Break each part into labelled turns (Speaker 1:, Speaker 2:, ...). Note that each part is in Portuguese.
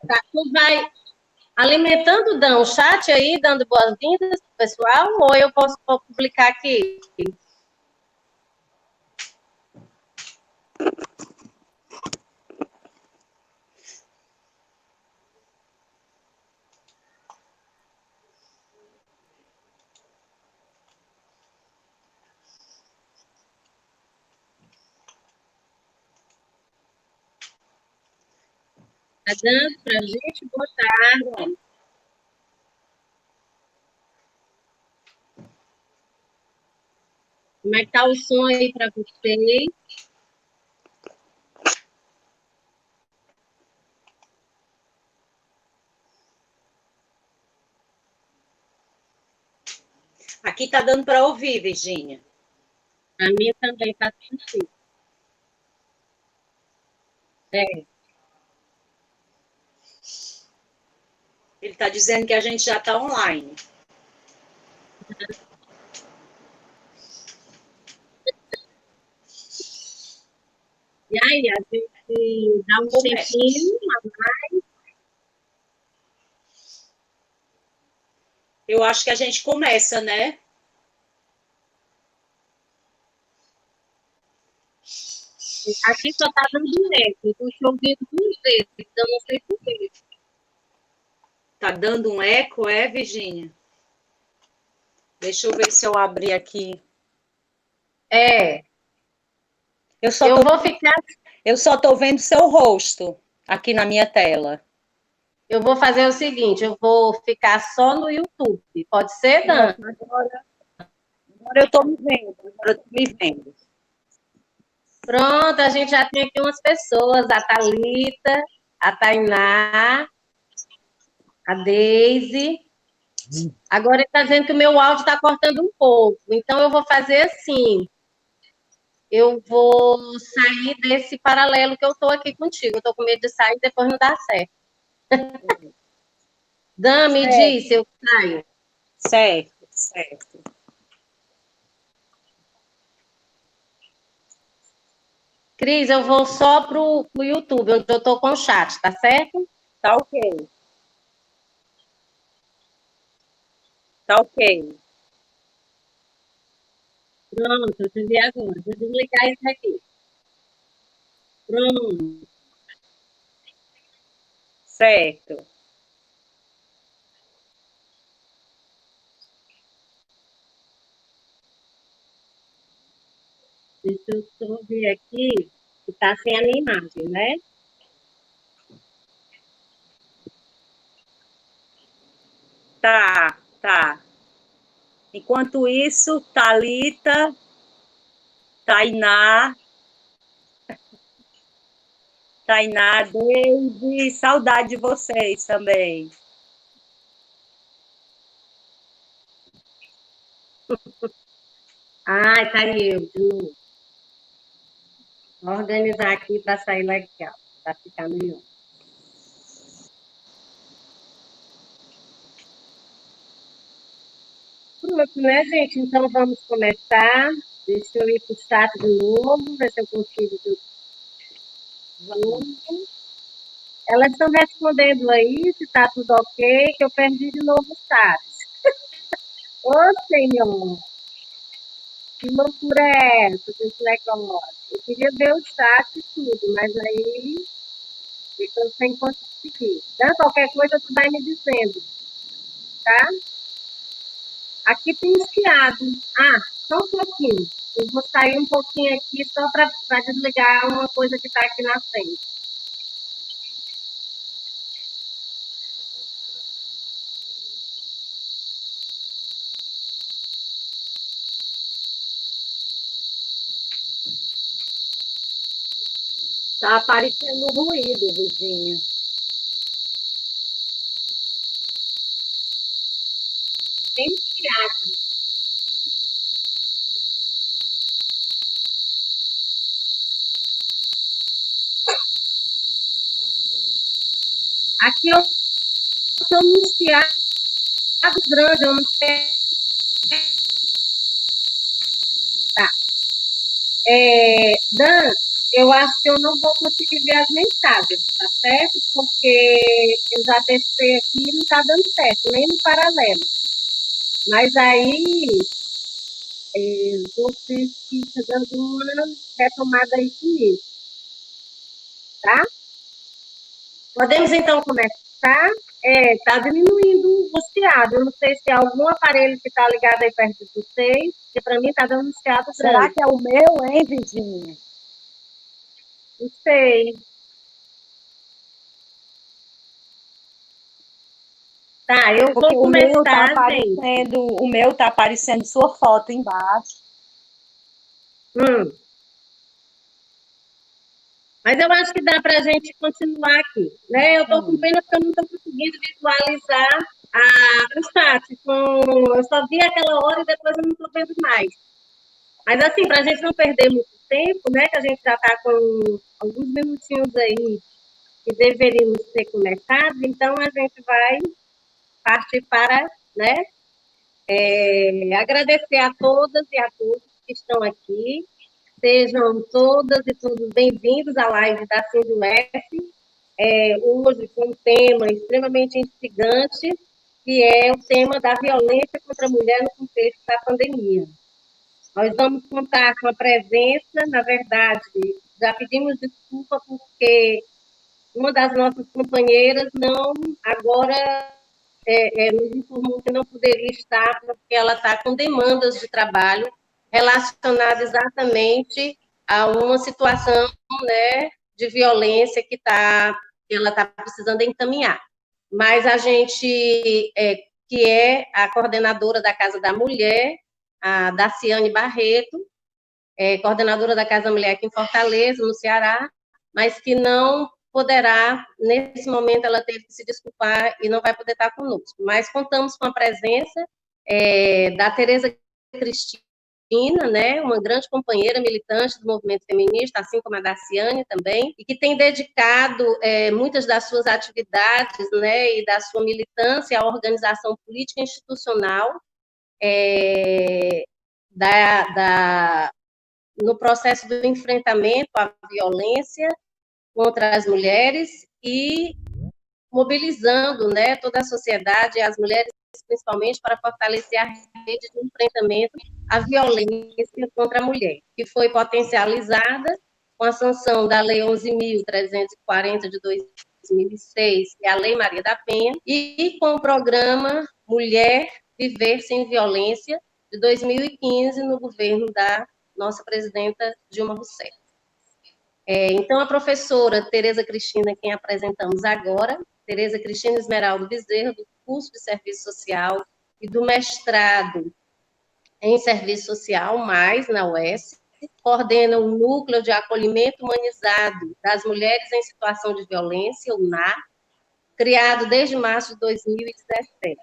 Speaker 1: Tá, tu vai alimentando, Dan, o chat aí, dando boas-vindas pro pessoal, ou eu posso publicar aqui? Tá dando pra gente? Boa tarde. Como é que tá o som aí para vocês?
Speaker 2: Aqui tá dando para ouvir, Virgínia.
Speaker 1: A minha também tá sentindo. É.
Speaker 2: Ele está dizendo que a gente já está online.
Speaker 1: E aí, a gente dá um tempinho a mais.
Speaker 2: Eu acho que a gente começa, né?
Speaker 1: Aqui só tá dando eco. Eu tô te ouvindo duas vezes, então não sei por quê.
Speaker 2: Tá dando um eco, Virgínia? Deixa eu ver se eu abrir aqui.
Speaker 1: É. Eu só tô
Speaker 2: vendo seu rosto aqui na minha tela.
Speaker 1: Eu vou fazer o seguinte, eu vou ficar só no YouTube. Pode ser, Dan?
Speaker 2: Agora eu tô me vendo.
Speaker 1: Pronto, a gente já tem aqui umas pessoas, a Thalita, a Tainá, a Deise. Agora ele está dizendo que o meu áudio está cortando um pouco. Então, eu vou fazer assim. Eu vou sair desse paralelo que eu estou aqui contigo. Eu estou com medo de sair e depois não dar certo. Dan, me diz se eu saio.
Speaker 2: Certo.
Speaker 1: Cris, eu vou só pro YouTube, onde eu estou com o chat, tá certo?
Speaker 2: Tá ok.
Speaker 1: Pronto, eu te vi agora. Vou desligar isso aqui. Pronto.
Speaker 2: Certo.
Speaker 1: Deixa eu só ver aqui, que está sem a minha imagem, né?
Speaker 2: Tá. Enquanto isso, Thalita, Tainá, Deise, saudade de vocês também.
Speaker 1: Ai, tá aí eu de novo. Vou organizar aqui para sair legal, para ficar melhor. Pronto, né, gente? Então vamos começar. Deixa eu ir para o chat de novo, ver se eu consigo de novo. Elas estão respondendo aí se está tudo ok, que eu perdi de novo o chat. Ô, Senhor! Que loucura é essa desse negócio? Eu queria ver o chat e tudo, mas aí estou sem conseguir. Então, qualquer coisa tu vai me dizendo, tá? Aqui tem esquiado. Ah, só um pouquinho. Eu vou sair um pouquinho aqui só para desligar uma coisa que está aqui na frente.
Speaker 2: Tá aparecendo ruído, Virgínia.
Speaker 1: Tem esquiado. Aqui eu estou num esquiado grande, eu não sei. Tá. Dan, eu acho que eu não vou conseguir ver as mensagens, tá certo? Porque eu já testei aqui e não está dando certo, nem no paralelo. Mas aí você fica dando uma retomada aí comigo, tá? Podemos então começar? Tá diminuindo o chiado. Eu não sei se é algum aparelho que está ligado aí perto de vocês, porque para mim está dando um chiado
Speaker 2: Será
Speaker 1: grande.
Speaker 2: que é o meu, hein, Virginia?
Speaker 1: Não sei. Tá, eu
Speaker 2: Porque
Speaker 1: vou começar, gente.
Speaker 2: o meu tá aparecendo sua foto embaixo.
Speaker 1: Hum. Mas eu acho que dá para a gente continuar aqui, né? Eu estou com pena porque eu não estou conseguindo visualizar o chat. Eu só vi aquela hora e depois eu não estou vendo mais. Mas assim, para a gente não perder muito tempo, né? Que a gente já está com alguns minutinhos aí que deveríamos ter começado, então a gente vai partir para, né? Agradecer a todas e a todos que estão aqui. Sejam todas e todos bem-vindos à live da Sinduef, hoje com um tema extremamente instigante, que é o tema da violência contra a mulher no contexto da pandemia. Nós vamos contar com a presença, na verdade, já pedimos desculpa porque uma das nossas companheiras não, agora nos informou que não poderia estar porque ela está com demandas de trabalho relacionadas exatamente a uma situação, né, de violência que ela está precisando encaminhar. Mas a gente, que é a coordenadora da Casa da Mulher, a Daciane Barreto, coordenadora da Casa da Mulher aqui em Fortaleza, no Ceará, mas que não poderá, nesse momento, ela teve que se desculpar e não vai poder estar conosco. Mas contamos com a presença da Tereza Cristina, né, uma grande companheira militante do movimento feminista, assim como a Daciane também, e que tem dedicado muitas das suas atividades, né, e da sua militância à organização política e institucional no processo do enfrentamento à violência contra as mulheres e mobilizando, né, toda a sociedade, as mulheres principalmente, para fortalecer a rede de enfrentamento à violência contra a mulher, que foi potencializada com a sanção da Lei 11.340 de 2006, que é a Lei Maria da Penha, e com o programa Mulher Viver Sem Violência, de 2015, no governo da nossa presidenta Dilma Rousseff. Então, a professora Tereza Cristina, quem apresentamos agora, Tereza Cristina Esmeraldo Bezerra, do curso de Serviço Social e do mestrado em Serviço Social, mais na UES, coordena o Núcleo de Acolhimento Humanizado das Mulheres em Situação de Violência, o NAR, criado desde março de 2017.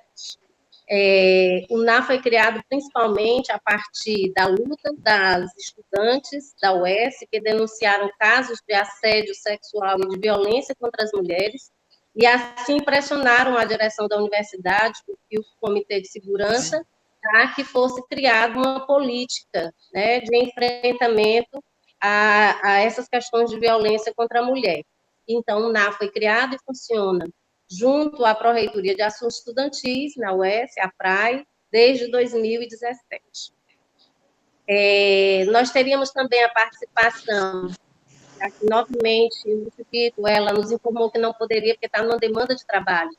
Speaker 1: O NAR foi criado principalmente a partir da luta das estudantes da UES, que denunciaram casos de assédio sexual e de violência contra as mulheres, e assim pressionaram a direção da universidade e o Comitê de Segurança para que fosse criada uma política, né, de enfrentamento a essas questões de violência contra a mulher. Então, o NAR foi criado e funciona junto à Pró-Reitoria de Assuntos Estudantis, na UES, a PRAE, desde 2017. Nós teríamos também a participação, aqui, novamente, ela nos informou que não poderia, porque está numa demanda de trabalho,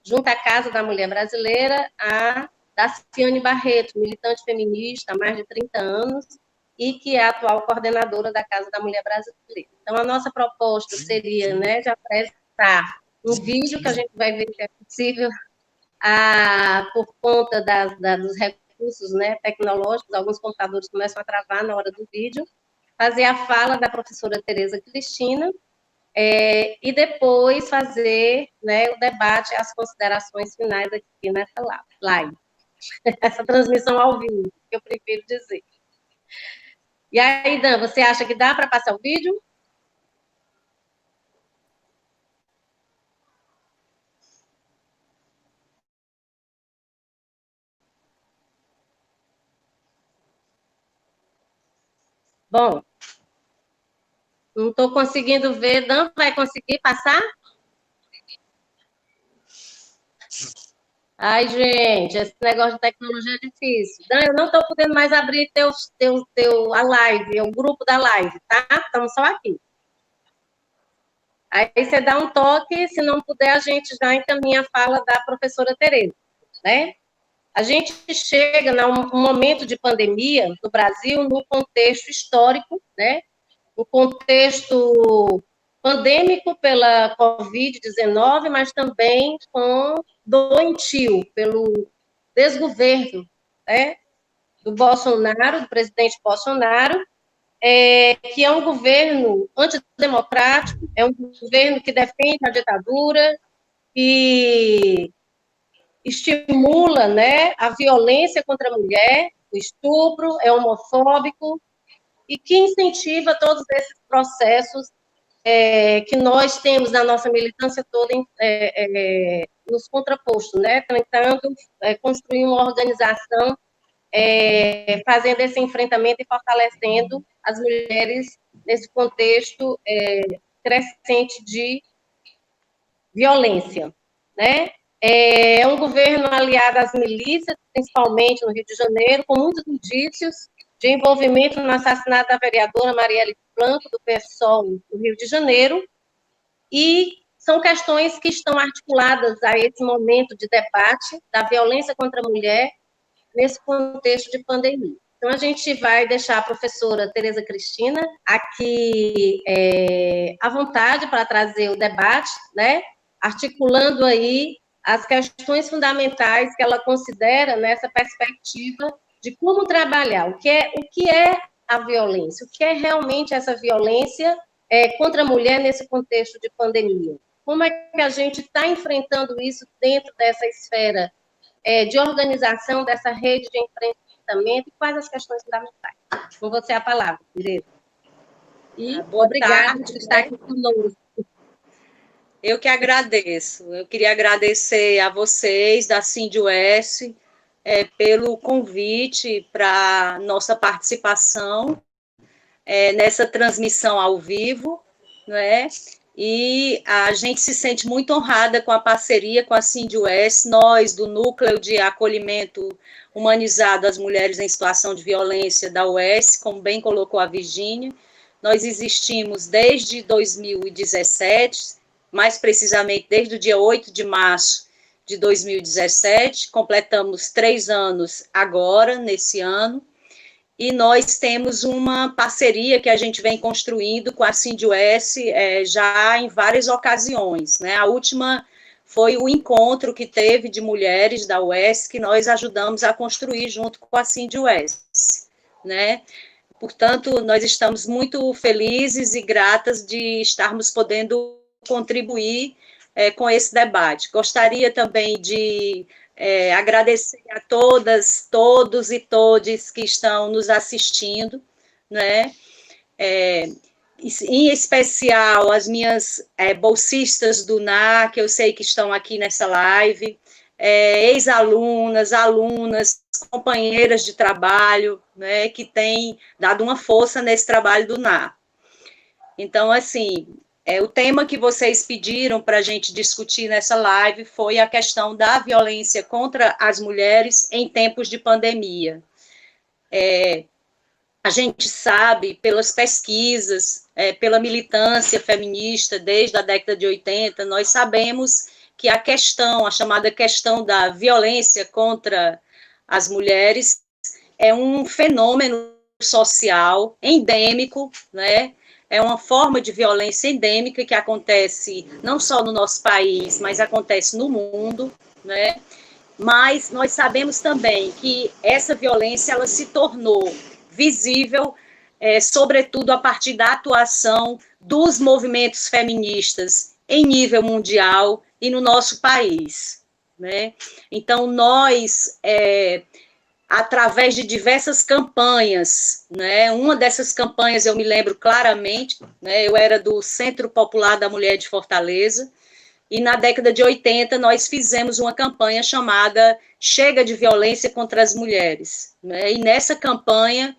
Speaker 1: junto à Casa da Mulher Brasileira, a Daciane Barreto, militante feminista há mais de 30 anos, e que é a atual coordenadora da Casa da Mulher Brasileira. Então, a nossa proposta seria, né, de apresentar um vídeo que a gente vai ver se é possível, por conta dos recursos, né, tecnológicos, alguns computadores começam a travar na hora do vídeo, fazer a fala da professora Tereza Cristina, e depois fazer, né, o debate e as considerações finais aqui nessa live, essa transmissão ao vivo, que eu prefiro dizer. E aí, Dan, você acha que dá para passar o vídeo? Bom, Não estou conseguindo ver. Dan, vai conseguir passar? Ai, gente, esse negócio de tecnologia é difícil. Dan, eu não estou podendo mais abrir a live, o grupo da live, tá? Estamos só aqui. Aí você dá um toque, se não puder, a gente já encaminha a fala da professora Tereza, né? A gente chega num momento de pandemia no Brasil no contexto histórico, né? O contexto pandêmico pela Covid-19, mas também doentio pelo desgoverno, né? Do Bolsonaro, do presidente Bolsonaro, que é um governo antidemocrático, é um governo que defende a ditadura, que estimula, né, a violência contra a mulher, o estupro, é homofóbico, e que incentiva todos esses processos que nós temos na nossa militância toda nos contrapostos, né, tentando construir uma organização fazendo esse enfrentamento e fortalecendo as mulheres nesse contexto crescente de violência, né? É um governo aliado às milícias, principalmente no Rio de Janeiro, com muitos indícios de envolvimento no assassinato da vereadora Marielle Franco, do PSOL, no Rio de Janeiro, e são questões que estão articuladas a esse momento de debate da violência contra a mulher nesse contexto de pandemia. Então, a gente vai deixar a professora Tereza Cristina aqui à vontade para trazer o debate, né? Articulando aí as questões fundamentais que ela considera nessa perspectiva de como trabalhar, o que é a violência, o que é realmente essa violência contra a mulher nesse contexto de pandemia. Como é que a gente está enfrentando isso dentro dessa esfera de organização dessa rede de enfrentamento e quais as questões fundamentais. Com você a palavra, Tereza. E obrigada por estar aqui conosco.
Speaker 2: Eu que agradeço. Eu queria agradecer a vocês da Cindy-US pelo convite para nossa participação nessa transmissão ao vivo, não é? E a gente se sente muito honrada com a parceria com a Cindy-US, nós, do Núcleo de Acolhimento Humanizado às Mulheres em Situação de Violência da UES, como bem colocou a Virgínia. Nós existimos desde 2017, mais precisamente desde o dia 8 de março de 2017, completamos 3 anos agora, nesse ano, e nós temos uma parceria que a gente vem construindo com a Cindy-US já em várias ocasiões, né? A última foi o encontro que teve de mulheres da UES que nós ajudamos a construir junto com a Cindy-US, né? Portanto, nós estamos muito felizes e gratas de estarmos podendo contribuir com esse debate. Gostaria também de agradecer a todas, todos e todes que estão nos assistindo, né? Em especial as minhas bolsistas do NA, que eu sei que estão aqui nessa live, ex-alunas, alunas, companheiras de trabalho, né, que têm dado uma força nesse trabalho do NA. Então, assim, o tema que vocês pediram para a gente discutir nessa live foi a questão da violência contra as mulheres em tempos de pandemia. A gente sabe, pelas pesquisas, pela militância feminista desde a década de 80, nós sabemos que a chamada questão da violência contra as mulheres é um fenômeno social endêmico, né? É uma forma de violência endêmica que acontece não só no nosso país, mas acontece no mundo, né? Mas nós sabemos também que essa violência ela se tornou visível, sobretudo a partir da atuação dos movimentos feministas em nível mundial e no nosso país, né? Então, nós, através de diversas campanhas, né? Uma dessas campanhas eu me lembro claramente, né? Eu era do Centro Popular da Mulher de Fortaleza, e na década de 80 nós fizemos uma campanha chamada Chega de Violência contra as Mulheres, né? E nessa campanha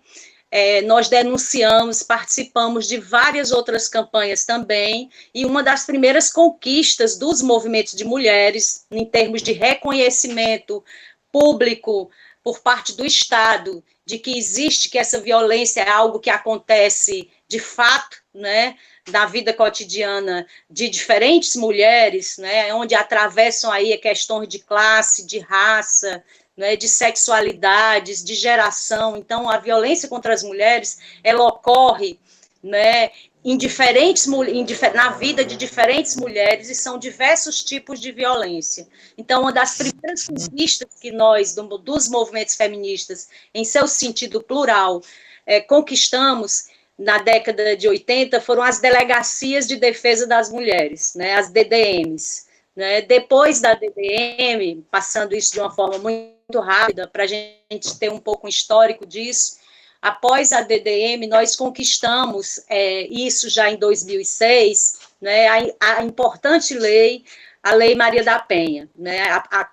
Speaker 2: nós denunciamos, participamos de várias outras campanhas também, e uma das primeiras conquistas dos movimentos de mulheres, em termos de reconhecimento público por parte do Estado, de que existe, que essa violência é algo que acontece de fato, né, na vida cotidiana de diferentes mulheres, né, onde atravessam aí questões de classe, de raça, né, de sexualidades, de geração. Então, a violência contra as mulheres, ela ocorre, né, na vida de diferentes mulheres, e são diversos tipos de violência. Então, uma das primeiras conquistas que nós, dos movimentos feministas, em seu sentido plural, conquistamos na década de 80, foram as delegacias de defesa das mulheres, né, as DDMs. Né? Depois da DDM, passando isso de uma forma muito rápida, para a gente ter um pouco um histórico disso, após a DDM, nós conquistamos isso já em 2006, né, a importante lei, a Lei Maria da Penha. Né?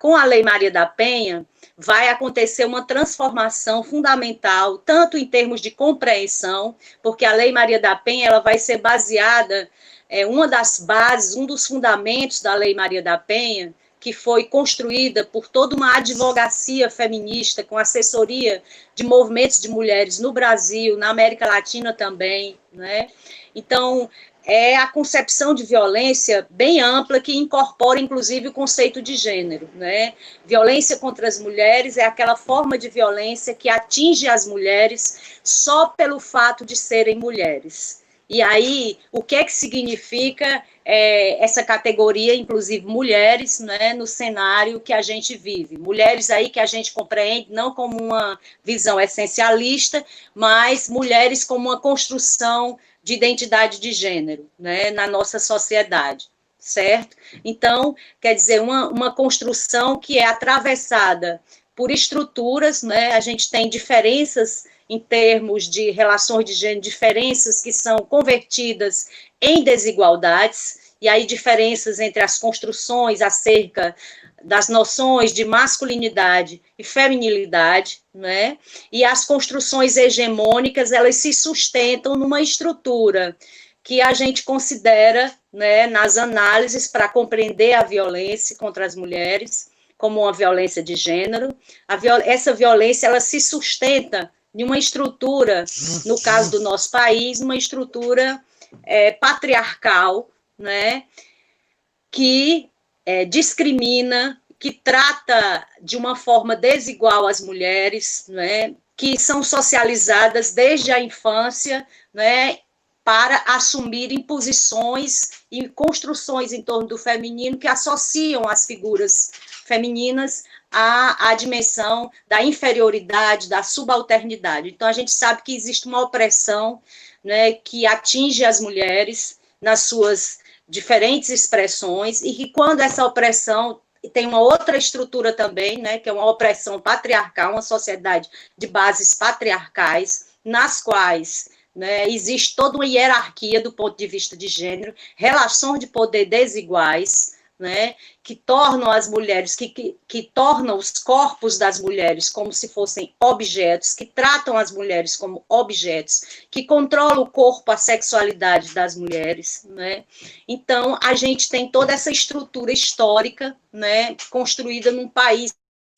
Speaker 2: Com a Lei Maria da Penha, vai acontecer uma transformação fundamental, tanto em termos de compreensão, porque a Lei Maria da Penha ela vai ser baseada, uma das bases, um dos fundamentos da Lei Maria da Penha, que foi construída por toda uma advocacia feminista, com assessoria de movimentos de mulheres no Brasil, na América Latina também, né? Então, é a concepção de violência bem ampla, que incorpora, inclusive, o conceito de gênero, né? Violência contra as mulheres é aquela forma de violência que atinge as mulheres só pelo fato de serem mulheres. E aí, o que é que significa essa categoria, inclusive mulheres, né, no cenário que a gente vive? Mulheres aí que a gente compreende não como uma visão essencialista, mas mulheres como uma construção de identidade de gênero, né, na nossa sociedade, certo? Então, quer dizer, uma construção que é atravessada por estruturas, né, a gente tem diferenças em termos de relações de gênero, diferenças que são convertidas em desigualdades, e aí diferenças entre as construções acerca das noções de masculinidade e feminilidade, né? E as construções hegemônicas, elas se sustentam numa estrutura que a gente considera, né, nas análises para compreender a violência contra as mulheres como uma violência de gênero. Essa violência, ela se sustenta de uma estrutura, no caso do nosso país, uma estrutura patriarcal, né, que discrimina, que trata de uma forma desigual as mulheres, né, que são socializadas desde a infância, né, para assumirem posições e construções em torno do feminino que associam as figuras femininas à dimensão da inferioridade, da subalternidade. Então, a gente sabe que existe uma opressão, né, que atinge as mulheres nas suas diferentes expressões, e que quando essa opressão tem uma outra estrutura também, né, que é uma opressão patriarcal, uma sociedade de bases patriarcais, nas quais, né, existe toda uma hierarquia do ponto de vista de gênero, relações de poder desiguais, né, que tornam as mulheres, que tornam os corpos das mulheres como se fossem objetos, que tratam as mulheres como objetos, que controlam o corpo, a sexualidade das mulheres, né? Então, a gente tem toda essa estrutura histórica, né, construída num país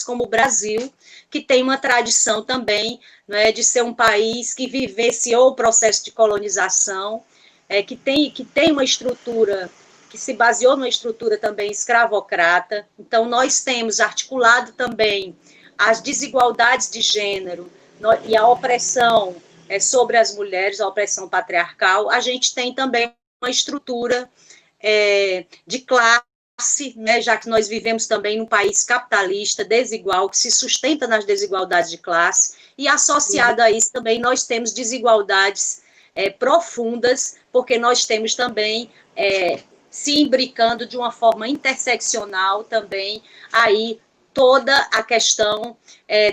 Speaker 2: como o Brasil, que tem uma tradição também, né, de ser um país que vivenciou o processo de colonização, que tem uma estrutura que se baseou numa estrutura também escravocrata. Então, nós temos articulado também as desigualdades de gênero e a opressão sobre as mulheres, a opressão patriarcal. A gente tem também uma estrutura de classe, né, já que nós vivemos também num país capitalista, desigual, que se sustenta nas desigualdades de classe, e associado a isso também nós temos desigualdades profundas, porque nós temos também se imbricando de uma forma interseccional também aí toda a questão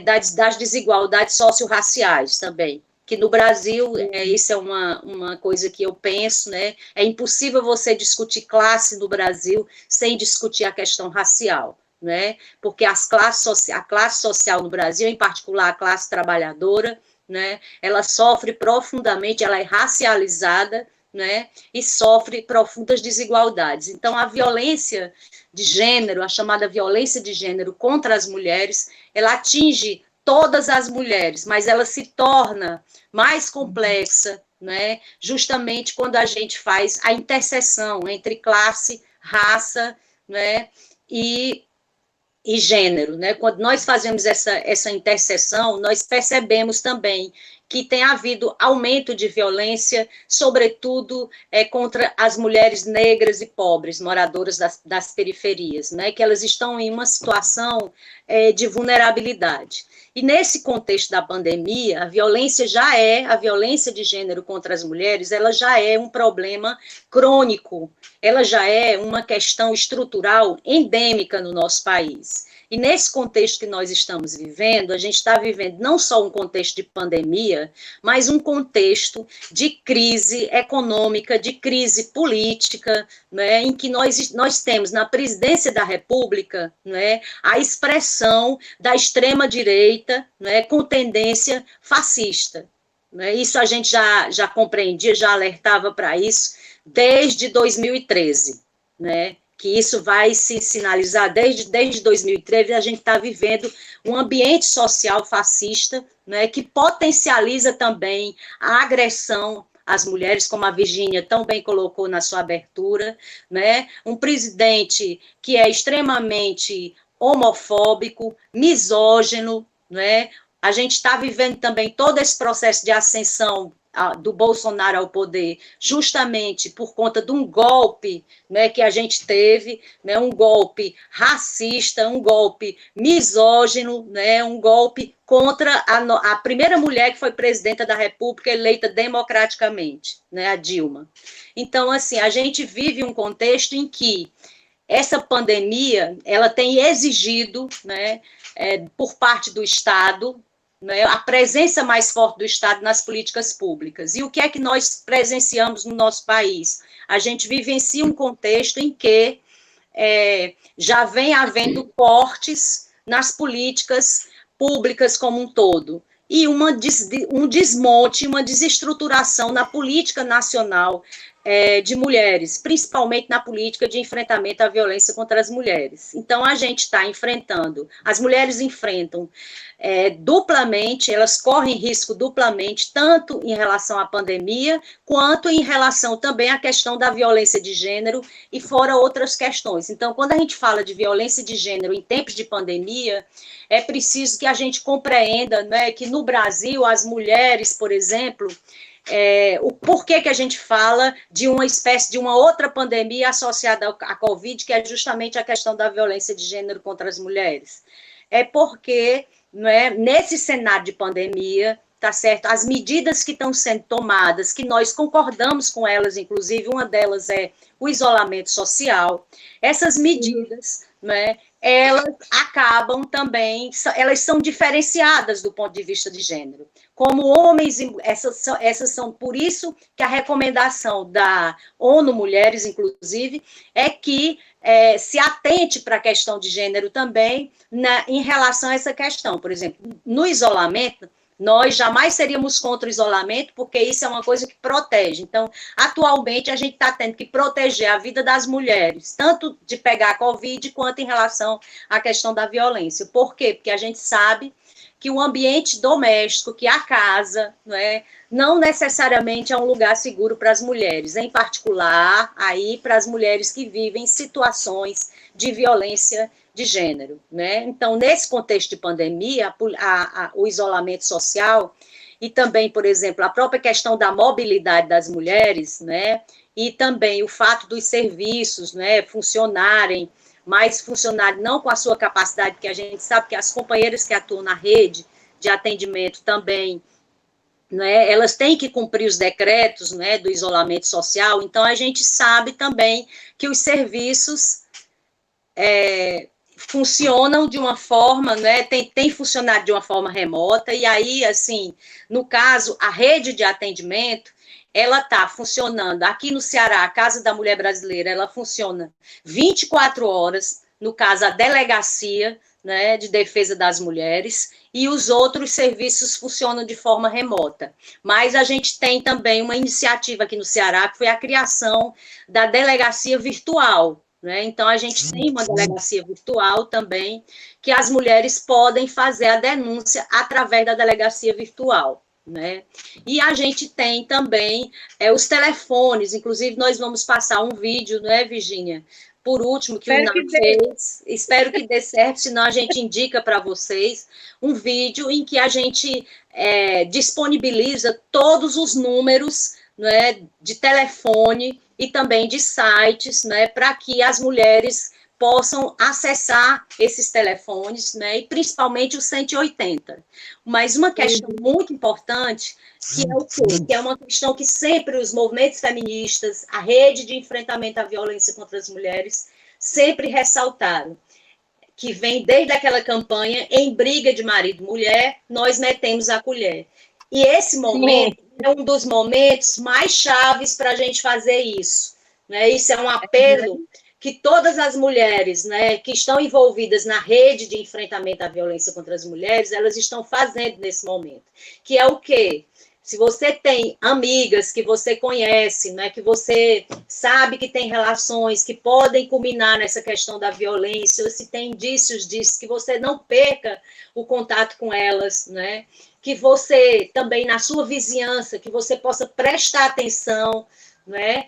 Speaker 2: das desigualdades socio-raciais também, que no Brasil, isso é uma coisa que eu penso, né, é impossível você discutir classe no Brasil sem discutir a questão racial, né, porque a classe social no Brasil, em particular a classe trabalhadora, né? Ela sofre profundamente, ela é racializada, né? E sofre profundas desigualdades. Então, a violência de gênero, a chamada violência de gênero contra as mulheres, ela atinge todas as mulheres, mas ela se torna mais complexa, né? Justamente quando a gente faz a interseção entre classe, raça, né? E gênero, né? Quando nós fazemos essa interseção, nós percebemos também que tem havido aumento de violência, sobretudo contra as mulheres negras e pobres, moradoras das periferias, né? Que elas estão em uma situação de vulnerabilidade. E nesse contexto da pandemia, a violência de gênero contra as mulheres, ela já é um problema crônico, ela já é uma questão estrutural endêmica no nosso país. E nesse contexto que nós estamos vivendo, a gente está vivendo não só um contexto de pandemia, mas um contexto de crise econômica, de crise política, né, em que nós temos na presidência da República, né, a expressão da extrema-direita, né, com tendência fascista. Né, isso a gente já compreendia, já alertava para isso desde 2013, né? Que isso vai se sinalizar desde 2013, a gente está vivendo um ambiente social fascista, né, que potencializa também a agressão às mulheres, como a Virgínia tão bem colocou na sua abertura, né, um presidente que é extremamente homofóbico, misógino, né, a gente está vivendo também todo esse processo de ascensão do Bolsonaro ao poder, justamente por conta de um golpe, né, que a gente teve, né, um golpe racista, um golpe misógino, né, um golpe contra a primeira mulher que foi presidenta da República eleita democraticamente, né, a Dilma. Então, assim, a gente vive um contexto em que essa pandemia, ela tem exigido, né, por parte do Estado, né, a presença mais forte do Estado nas políticas públicas. E o que é que nós presenciamos no nosso país? A gente vivencia um contexto em que já vem havendo cortes nas políticas públicas como um todo, e um desmonte, uma desestruturação na política nacional de mulheres, principalmente na política de enfrentamento à violência contra as mulheres. Então, a gente está enfrentando, as mulheres enfrentam duplamente, elas correm risco duplamente, tanto em relação à pandemia, quanto em relação também à questão da violência de gênero, e fora outras questões. Então, quando a gente fala de violência de gênero em tempos de pandemia, é preciso que a gente compreenda, né, que no Brasil, as mulheres, por exemplo, o porquê que a gente fala de uma espécie de uma outra pandemia associada à Covid, que é justamente a questão da violência de gênero contra as mulheres. É porque, né, nesse cenário de pandemia, tá certo, as medidas que estão sendo tomadas, que nós concordamos com elas, inclusive uma delas é o isolamento social, essas medidas, né, elas acabam também, elas são diferenciadas do ponto de vista de gênero. Como homens, essas são, por isso que a recomendação da ONU Mulheres, inclusive, é que se atente para a questão de gênero também em relação a essa questão. Por exemplo, no isolamento, nós jamais seríamos contra o isolamento, porque isso é uma coisa que protege. Então, atualmente, a gente está tendo que proteger a vida das mulheres, tanto de pegar a Covid, quanto em relação à questão da violência. Por quê? Porque a gente sabe que o ambiente doméstico, que a casa, não necessariamente é um lugar seguro para as mulheres, em particular, aí para as mulheres que vivem situações de violência de gênero, né? Então, nesse contexto de pandemia, o isolamento social e também, por exemplo, a própria questão da mobilidade das mulheres, né? E também o fato dos serviços, né, funcionarem, mas funcionarem não com a sua capacidade, porque a gente sabe que as companheiras que atuam na rede de atendimento também, né, elas têm que cumprir os decretos, né, do isolamento social. Então, a gente sabe também que os serviços funcionam de uma forma, né, tem funcionado de uma forma remota, e aí, assim, no caso, a rede de atendimento, ela está funcionando, aqui no Ceará, a Casa da Mulher Brasileira, ela funciona 24 horas, no caso, a delegacia, né, de defesa das mulheres, e os outros serviços funcionam de forma remota. Mas a gente tem também uma iniciativa aqui no Ceará, que foi a criação da delegacia virtual, né? Então, a gente tem uma delegacia virtual também, que as mulheres podem fazer a denúncia através da delegacia virtual, né? E a gente tem também os telefones, inclusive nós vamos passar um vídeo, não é, Virgínia? Por último, que o Iná fez, espero que dê certo, senão a gente indica para vocês um vídeo em que a gente disponibiliza todos os números, né, de telefone e também de sites, né, para que as mulheres possam acessar esses telefones, né, e principalmente o 180. Mas uma questão muito importante, que é o quê? Que é uma questão que sempre os movimentos feministas, a rede de enfrentamento à violência contra as mulheres, sempre ressaltaram, que vem desde aquela campanha, em briga de marido e mulher, nós metemos a colher. E esse momento é um dos momentos mais chaves para a gente fazer isso, né? Isso é um apelo que todas as mulheres, né, que estão envolvidas na rede de enfrentamento à violência contra as mulheres, elas estão fazendo nesse momento, que é o quê? Se você tem amigas que você conhece, né, que você sabe que tem relações que podem culminar nessa questão da violência, ou se tem indícios disso, que você não perca o contato com elas, né? Que você também, na sua vizinhança, que você possa prestar atenção, né?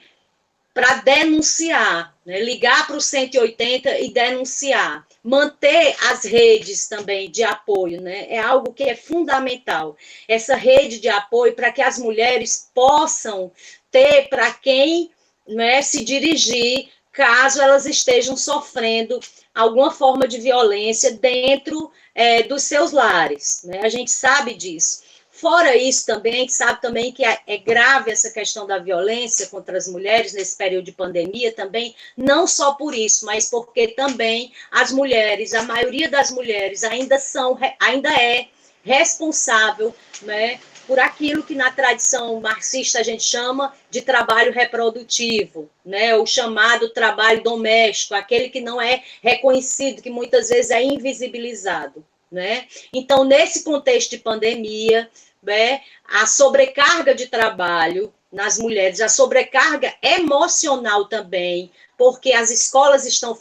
Speaker 2: Para denunciar, né? Ligar para o 180 e denunciar. Manter as redes também de apoio, né? É algo que é fundamental. Essa rede de apoio para que as mulheres possam ter para quem, né, se dirigir caso elas estejam sofrendo alguma forma de violência dentro dos seus lares, né? A gente sabe disso. Fora isso também, a gente sabe também que é grave essa questão da violência contra as mulheres nesse período de pandemia também, não só por isso, mas porque também as mulheres, a maioria das mulheres ainda é responsável, né, por aquilo que na tradição marxista a gente chama de trabalho reprodutivo, né, o chamado trabalho doméstico, aquele que não é reconhecido, que muitas vezes é invisibilizado, né? Então, nesse contexto de pandemia, né, a sobrecarga de trabalho nas mulheres, a sobrecarga emocional também, porque as escolas estão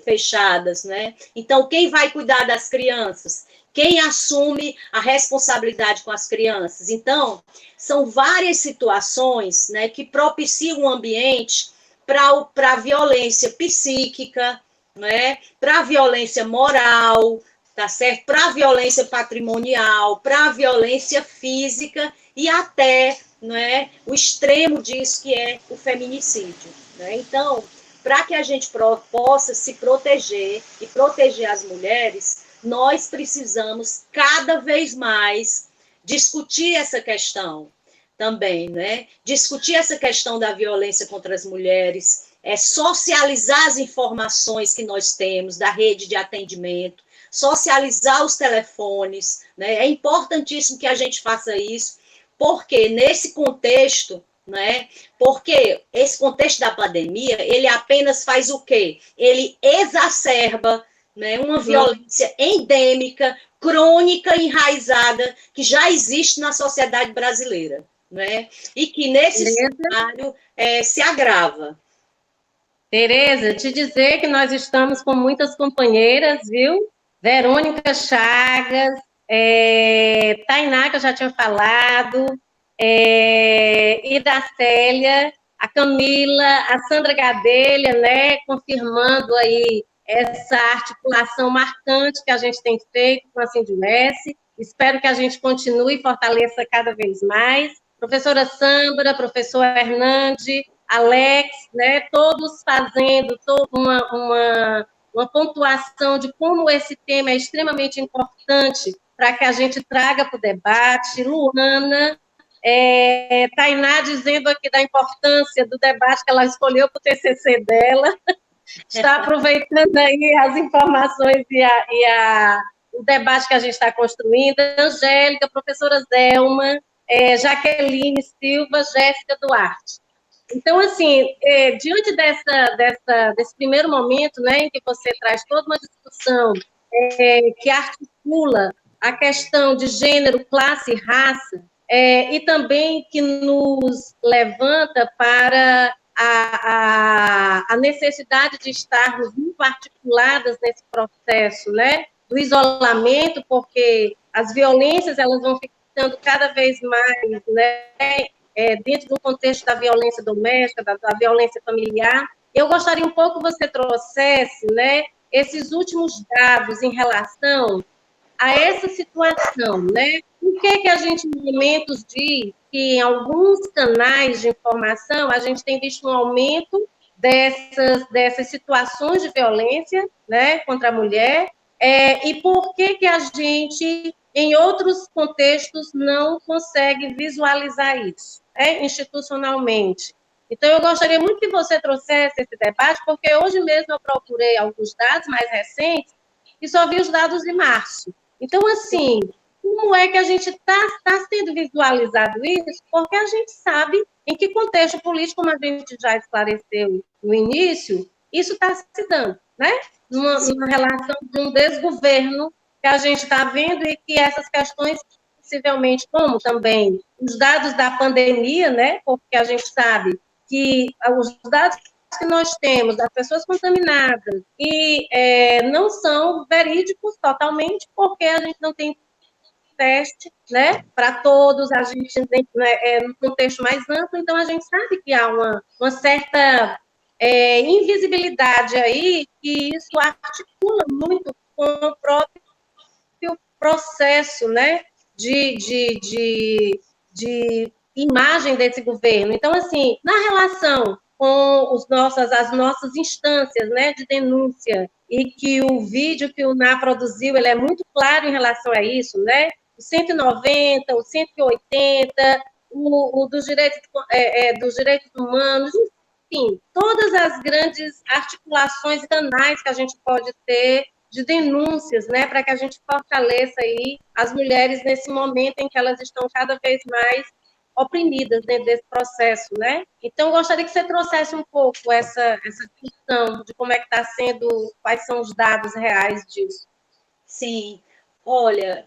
Speaker 2: fechadas, né? Então, quem vai cuidar das crianças? Quem assume a responsabilidade com as crianças? Então, são várias situações, né, que propiciam um ambiente para a violência psíquica, né, para a violência moral, tá certo? Para a violência patrimonial, para a violência física e até, né, o extremo disso que é o feminicídio, né? Então, para que a gente possa se proteger e proteger as mulheres, nós precisamos cada vez mais discutir essa questão também, né? Discutir essa questão da violência contra as mulheres, socializar as informações que nós temos da rede de atendimento, socializar os telefones, né? É importantíssimo que a gente faça isso, porque nesse contexto, né? Porque esse contexto da pandemia, ele apenas faz o quê? Ele exacerba, né, uma violência endêmica, crônica, enraizada, que já existe na sociedade brasileira, né? E que nesse cenário se agrava.
Speaker 1: Tereza, te dizer que nós estamos com muitas companheiras, viu? Verônica Chagas, Tainá, que eu já tinha falado, Iracélia, a Camila, a Sandra Gadelha, né, confirmando aí essa articulação marcante que a gente tem feito com a Sindus. Espero que a gente continue e fortaleça cada vez mais. Professora Sambra, professor Hernande, Alex, né, todos fazendo uma pontuação de como esse tema é extremamente importante para que a gente traga para o debate. Luana, Tainá dizendo aqui da importância do debate que ela escolheu para o TCC dela, está aproveitando aí as informações o debate que a gente está construindo. Angélica, professora Zelma, Jaqueline Silva, Jéssica Duarte. Então, assim, diante desse primeiro momento, né, em que você traz toda uma discussão que articula a questão de gênero, classe e raça, e também que nos levanta para a necessidade de estarmos muito articuladas nesse processo, né, do isolamento, porque as violências elas vão ficando cada vez mais, né, dentro do contexto da violência doméstica, da violência familiar. Eu gostaria um pouco que você trouxesse, né, esses últimos dados em relação a essa situação, né? Por que a gente, em momentos diz que em alguns canais de informação a gente tem visto um aumento dessas situações de violência, né, contra a mulher, e por que a gente, em outros contextos, não consegue visualizar isso, institucionalmente? Então, eu gostaria muito que você trouxesse esse debate, porque hoje mesmo eu procurei alguns dados mais recentes e só vi os dados de março. Então, assim, como é que a gente está sendo visualizado isso? Porque a gente sabe em que contexto político, como a gente já esclareceu no início, isso está se dando, né? Numa relação de um desgoverno que a gente está vendo e que essas questões, possivelmente, como também os dados da pandemia, né? Porque a gente sabe que os dados que nós temos das pessoas contaminadas e não são verídicos totalmente, porque a gente não tem teste, né, para todos, a gente, né, no contexto mais amplo, então a gente sabe que há uma certa invisibilidade aí, que isso articula muito com o próprio processo, né, de imagem desse governo. Então, assim, na relação com as nossas instâncias, né, de denúncia, e que o vídeo que o NA produziu, ele é muito claro em relação a isso, né, o 190, o 180, o dos direitos humanos, enfim, todas as grandes articulações e canais que a gente pode ter de denúncias, né, para que a gente fortaleça aí as mulheres nesse momento em que elas estão cada vez mais oprimidas dentro desse processo, né? Então, gostaria que você trouxesse um pouco essa discussão de como é que está sendo, quais são os dados reais disso.
Speaker 2: Sim, olha,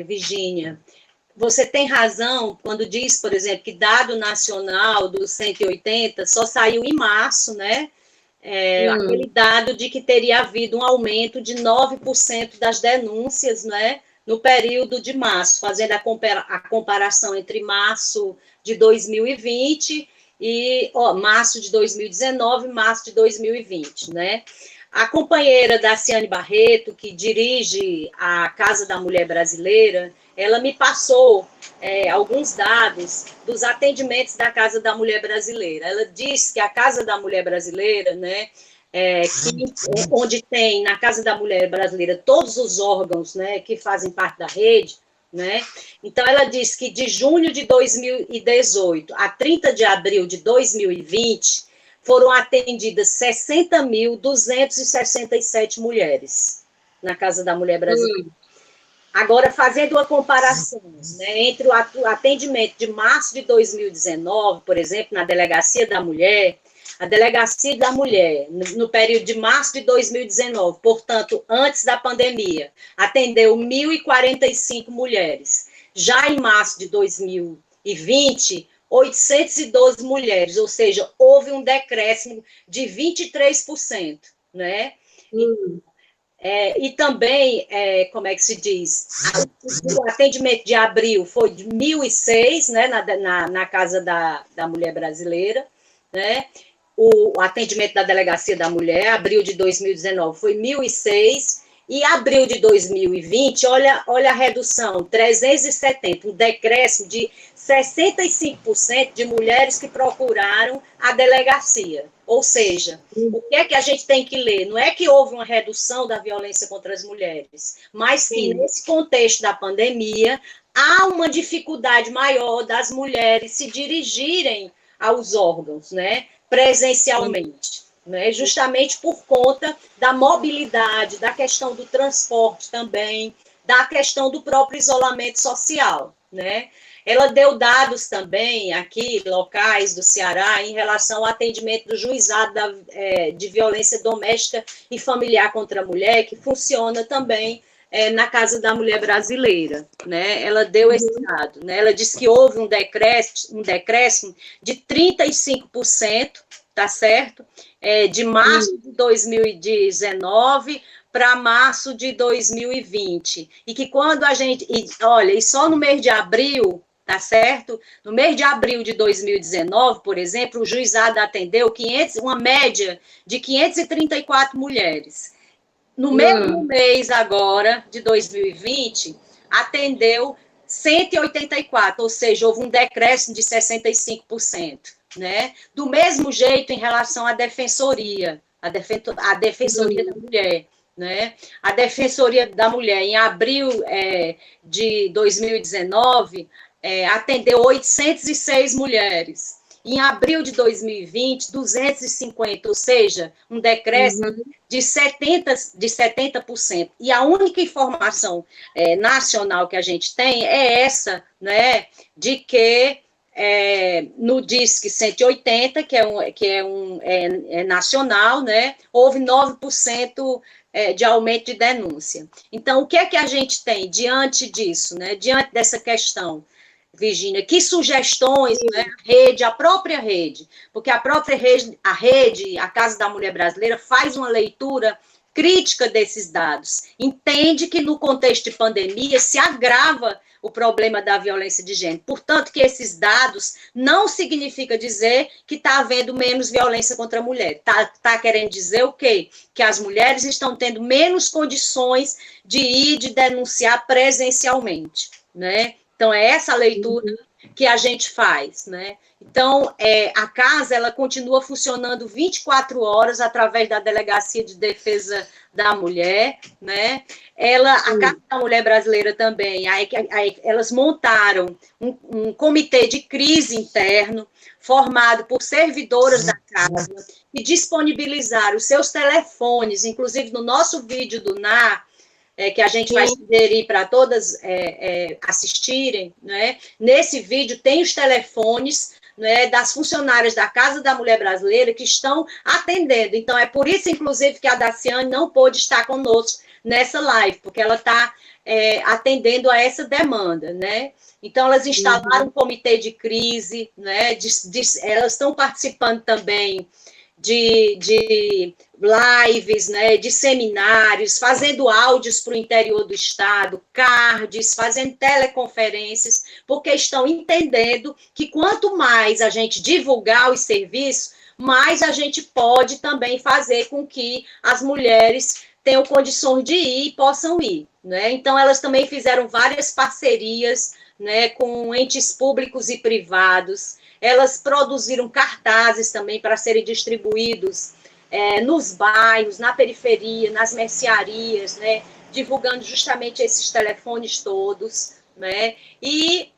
Speaker 2: Virgínia, você tem razão quando diz, por exemplo, que dado nacional dos 180 só saiu em março, né? Aquele dado de que teria havido um aumento de 9% das denúncias, né, no período de março, fazendo a comparação entre março de 2020 e março de 2019 e março de 2020, né? A companheira da Ciane Barreto, que dirige a Casa da Mulher Brasileira, ela me passou alguns dados dos atendimentos da Casa da Mulher Brasileira. Ela disse que a Casa da Mulher Brasileira, né, onde tem na Casa da Mulher Brasileira todos os órgãos, né, que fazem parte da rede, né? Então, ela disse que de junho de 2018 a 30 de abril de 2020 foram atendidas 60.267 mulheres na Casa da Mulher Brasileira. Agora, fazendo uma comparação, né, entre o atendimento de março de 2019, por exemplo, na Delegacia da Mulher, a Delegacia da Mulher, no período de março de 2019, portanto, antes da pandemia, atendeu 1.045 mulheres. Já em março de 2020, 812 mulheres, ou seja, houve um decréscimo de 23%, né? E também, como é que se diz? O atendimento de abril foi de 1.006, né, na Casa da Mulher Brasileira, né? O atendimento da Delegacia da Mulher, abril de 2019, foi 1.006, e abril de 2020, olha a redução, 370, um decréscimo de 65% de mulheres que procuraram a delegacia. Ou seja, o que é que a gente tem que ler? Não é que houve uma redução da violência contra as mulheres, mas que nesse contexto da pandemia, há uma dificuldade maior das mulheres se dirigirem aos órgãos, né, presencialmente. Né, justamente por conta da mobilidade, da questão do transporte também, da questão do próprio isolamento social, né? Ela deu dados também aqui, locais do Ceará, em relação ao atendimento do juizado de violência doméstica e familiar contra a mulher, que funciona também na Casa da Mulher Brasileira, né? Ela deu esse dado, né? Ela disse que houve um decréscimo de 35%, tá certo? De março de 2019 para março de 2020. E que quando a gente... olha, e só no mês de abril, tá certo? No mês de abril de 2019, por exemplo, o juizado atendeu uma média de 534 mulheres. No mesmo mês agora, de 2020, atendeu 184, ou seja, houve um decréscimo de 65%. Né? Do mesmo jeito em relação à defensoria, a defensoria da mulher. Né? A Defensoria da Mulher, em abril de 2019, atendeu 806 mulheres. Em abril de 2020, 250, ou seja, um decréscimo de 70%. E a única informação nacional que a gente tem é essa, né, de que no DISC 180, que é nacional, né, houve 9% de aumento de denúncia. Então, o que é que a gente tem diante disso, né, diante dessa questão, Virgínia? Que sugestões, né, a própria rede, porque a própria rede, a Casa da Mulher Brasileira, faz uma leitura crítica desses dados, entende que no contexto de pandemia se agrava o problema da violência de gênero. Portanto, que esses dados não significa dizer que está havendo menos violência contra a mulher. Tá querendo dizer o quê? Que as mulheres estão tendo menos condições de denunciar presencialmente, né? Então, é essa leitura que a gente faz, né? Então, a casa, ela continua funcionando 24 horas através da Delegacia de Defesa da Mulher, né? A Casa da Mulher Brasileira também, elas montaram um comitê de crise interno, formado por servidoras da casa, e disponibilizaram os seus telefones, inclusive no nosso vídeo do NAR, que a gente vai sugerir para todas assistirem, né? Nesse vídeo tem os telefones, né, das funcionárias da Casa da Mulher Brasileira que estão atendendo. Então, é por isso, inclusive, que a Daciane não pôde estar conosco nessa live, porque ela está atendendo a essa demanda, né? Então, elas instalaram um comitê de crise, né? Elas estão participando também de lives, né, de seminários, fazendo áudios para o interior do estado, cards, fazendo teleconferências, porque estão entendendo que quanto mais a gente divulgar os serviços, mais a gente pode também fazer com que as mulheres tenham condições de ir e possam ir, né? Então, elas também fizeram várias parcerias, né, com entes públicos e privados. Elas produziram cartazes também para serem distribuídos nos bairros, na periferia, nas mercearias, né, divulgando justamente esses telefones todos, né, e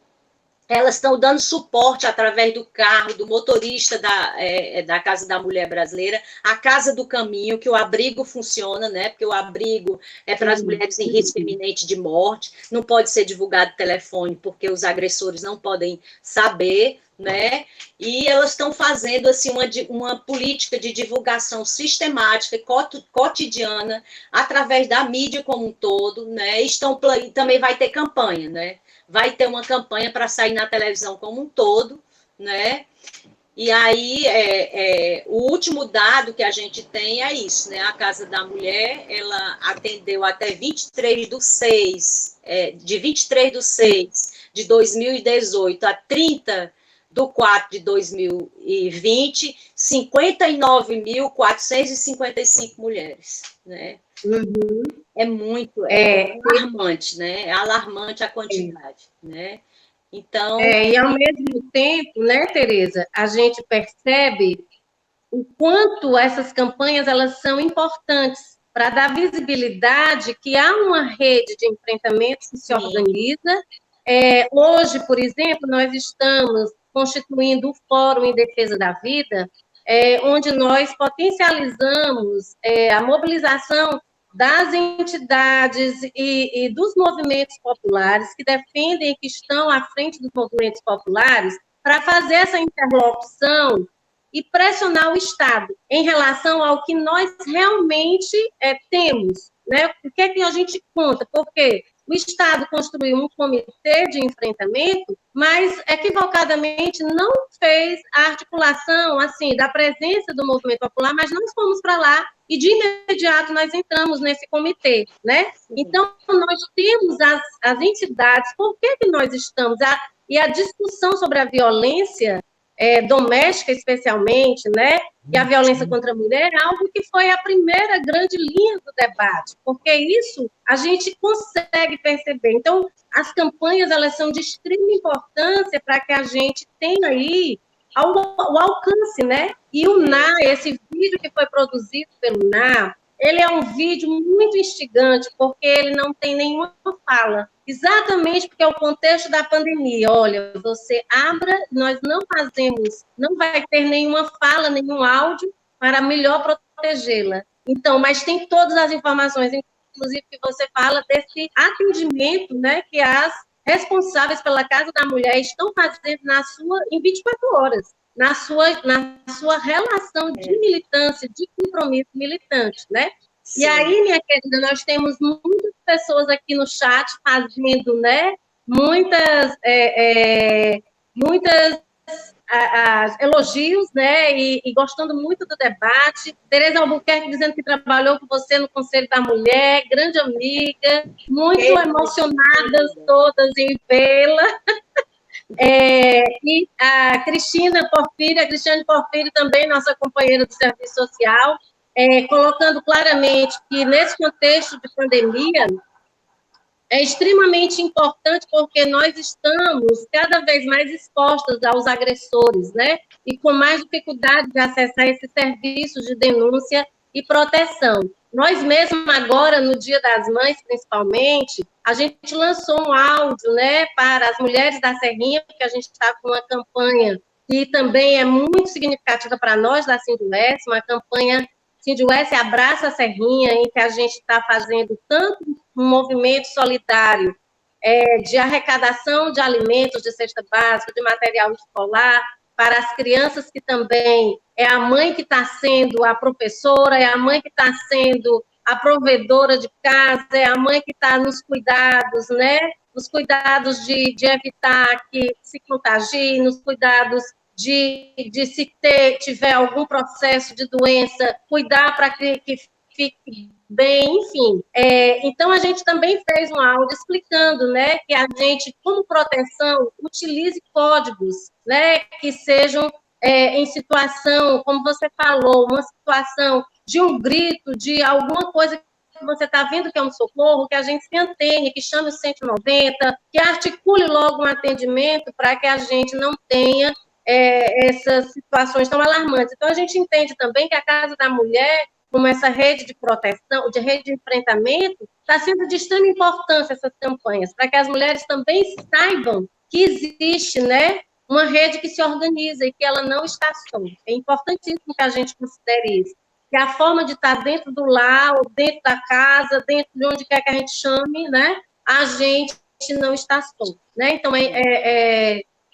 Speaker 2: elas estão dando suporte através do carro, do motorista da Casa da Mulher Brasileira, a Casa do Caminho, que o abrigo funciona, né? Porque o abrigo é para as mulheres em risco iminente de morte, não pode ser divulgado telefone, porque os agressores não podem saber, né? E elas estão fazendo assim uma política de divulgação sistemática, cotidiana, através da mídia como um todo, né? Também vai ter campanha, né? Vai ter uma campanha para sair na televisão como um todo, né? E aí, o último dado que a gente tem é isso, né? A Casa da Mulher, ela atendeu até 23/6, de 23/6 de 2018 a 30/4 de 2020, 59.455 mulheres, né? É muito, alarmante, né? É alarmante a quantidade, né? Então...
Speaker 1: e ao mesmo tempo, né, Tereza, a gente percebe o quanto essas campanhas elas são importantes para dar visibilidade que há uma rede de enfrentamento que se organiza. Hoje, por exemplo, nós estamos constituindo o Fórum em Defesa da Vida, onde nós potencializamos a mobilização das entidades e dos movimentos populares que defendem, que estão à frente dos movimentos populares, para fazer essa interlocução e pressionar o Estado em relação ao que nós realmente temos, né? O que é que a gente conta? Porque o Estado construiu um comitê de enfrentamento, mas equivocadamente não fez a articulação, assim, da presença do movimento popular, mas nós fomos para lá e de imediato nós entramos nesse comitê, né? Então, nós temos as entidades, por que nós estamos? E a discussão sobre a violência doméstica, especialmente, né? E a violência contra a mulher é algo que foi a primeira grande linha do debate, porque isso a gente consegue perceber. Então, as campanhas, elas são de extrema importância para que a gente tenha aí o alcance, né? E o NAR, esse vídeo que foi produzido pelo NAR, ele é um vídeo muito instigante, porque ele não tem nenhuma fala, exatamente porque é o contexto da pandemia. Olha, você abra, nós não fazemos, não vai ter nenhuma fala, nenhum áudio para melhor protegê-la. Então, mas tem todas as informações, inclusive que você fala desse atendimento, né, que as responsáveis pela Casa da Mulher estão fazendo em 24 horas, na sua relação de militância, de compromisso militante, né? Sim. E aí, minha querida, nós temos muitas pessoas aqui no chat fazendo, né, muitas elogios, né, e gostando muito do debate. Tereza Albuquerque dizendo que trabalhou com você no Conselho da Mulher, grande amiga, muito emocionadas todas em vê-la. E a Cristiane Porfírio também, nossa companheira do Serviço Social, colocando claramente que nesse contexto de pandemia é extremamente importante porque nós estamos cada vez mais expostas aos agressores, né? E com mais dificuldade de acessar esses serviços de denúncia e proteção. Nós mesmos agora, no Dia das Mães, principalmente, a gente lançou um áudio, né, para as mulheres da Serrinha, porque a gente está com uma campanha que também é muito significativa para nós da Sindues, uma campanha Sindues Abraça a Serrinha, em que a gente está fazendo tanto um movimento solidário de arrecadação de alimentos, de cesta básica, de material escolar, para as crianças que também é a mãe que está sendo a professora, é a mãe que está sendo a provedora de casa, é a mãe que está nos cuidados, né? Nos cuidados de evitar que se contagie, nos cuidados de se tiver algum processo de doença, cuidar para que fique bem, enfim. Então, a gente também fez um áudio explicando, né, que a gente, como proteção, utilize códigos, né, que sejam em situação, como você falou, uma situação de um grito, de alguma coisa que você está vendo que é um socorro, que a gente se antene, que chame o 190, que articule logo um atendimento para que a gente não tenha essas situações tão alarmantes. Então, a gente entende também que a Casa da Mulher, como essa rede de proteção, de rede de enfrentamento, está sendo de extrema importância essas campanhas, para que as mulheres também saibam que existe, né, uma rede que se organiza e que ela não está só. É importantíssimo que a gente considere isso, que a forma de estar dentro do lar, ou dentro da casa, dentro de onde quer que a gente chame, né, a gente não está só. Né? Então,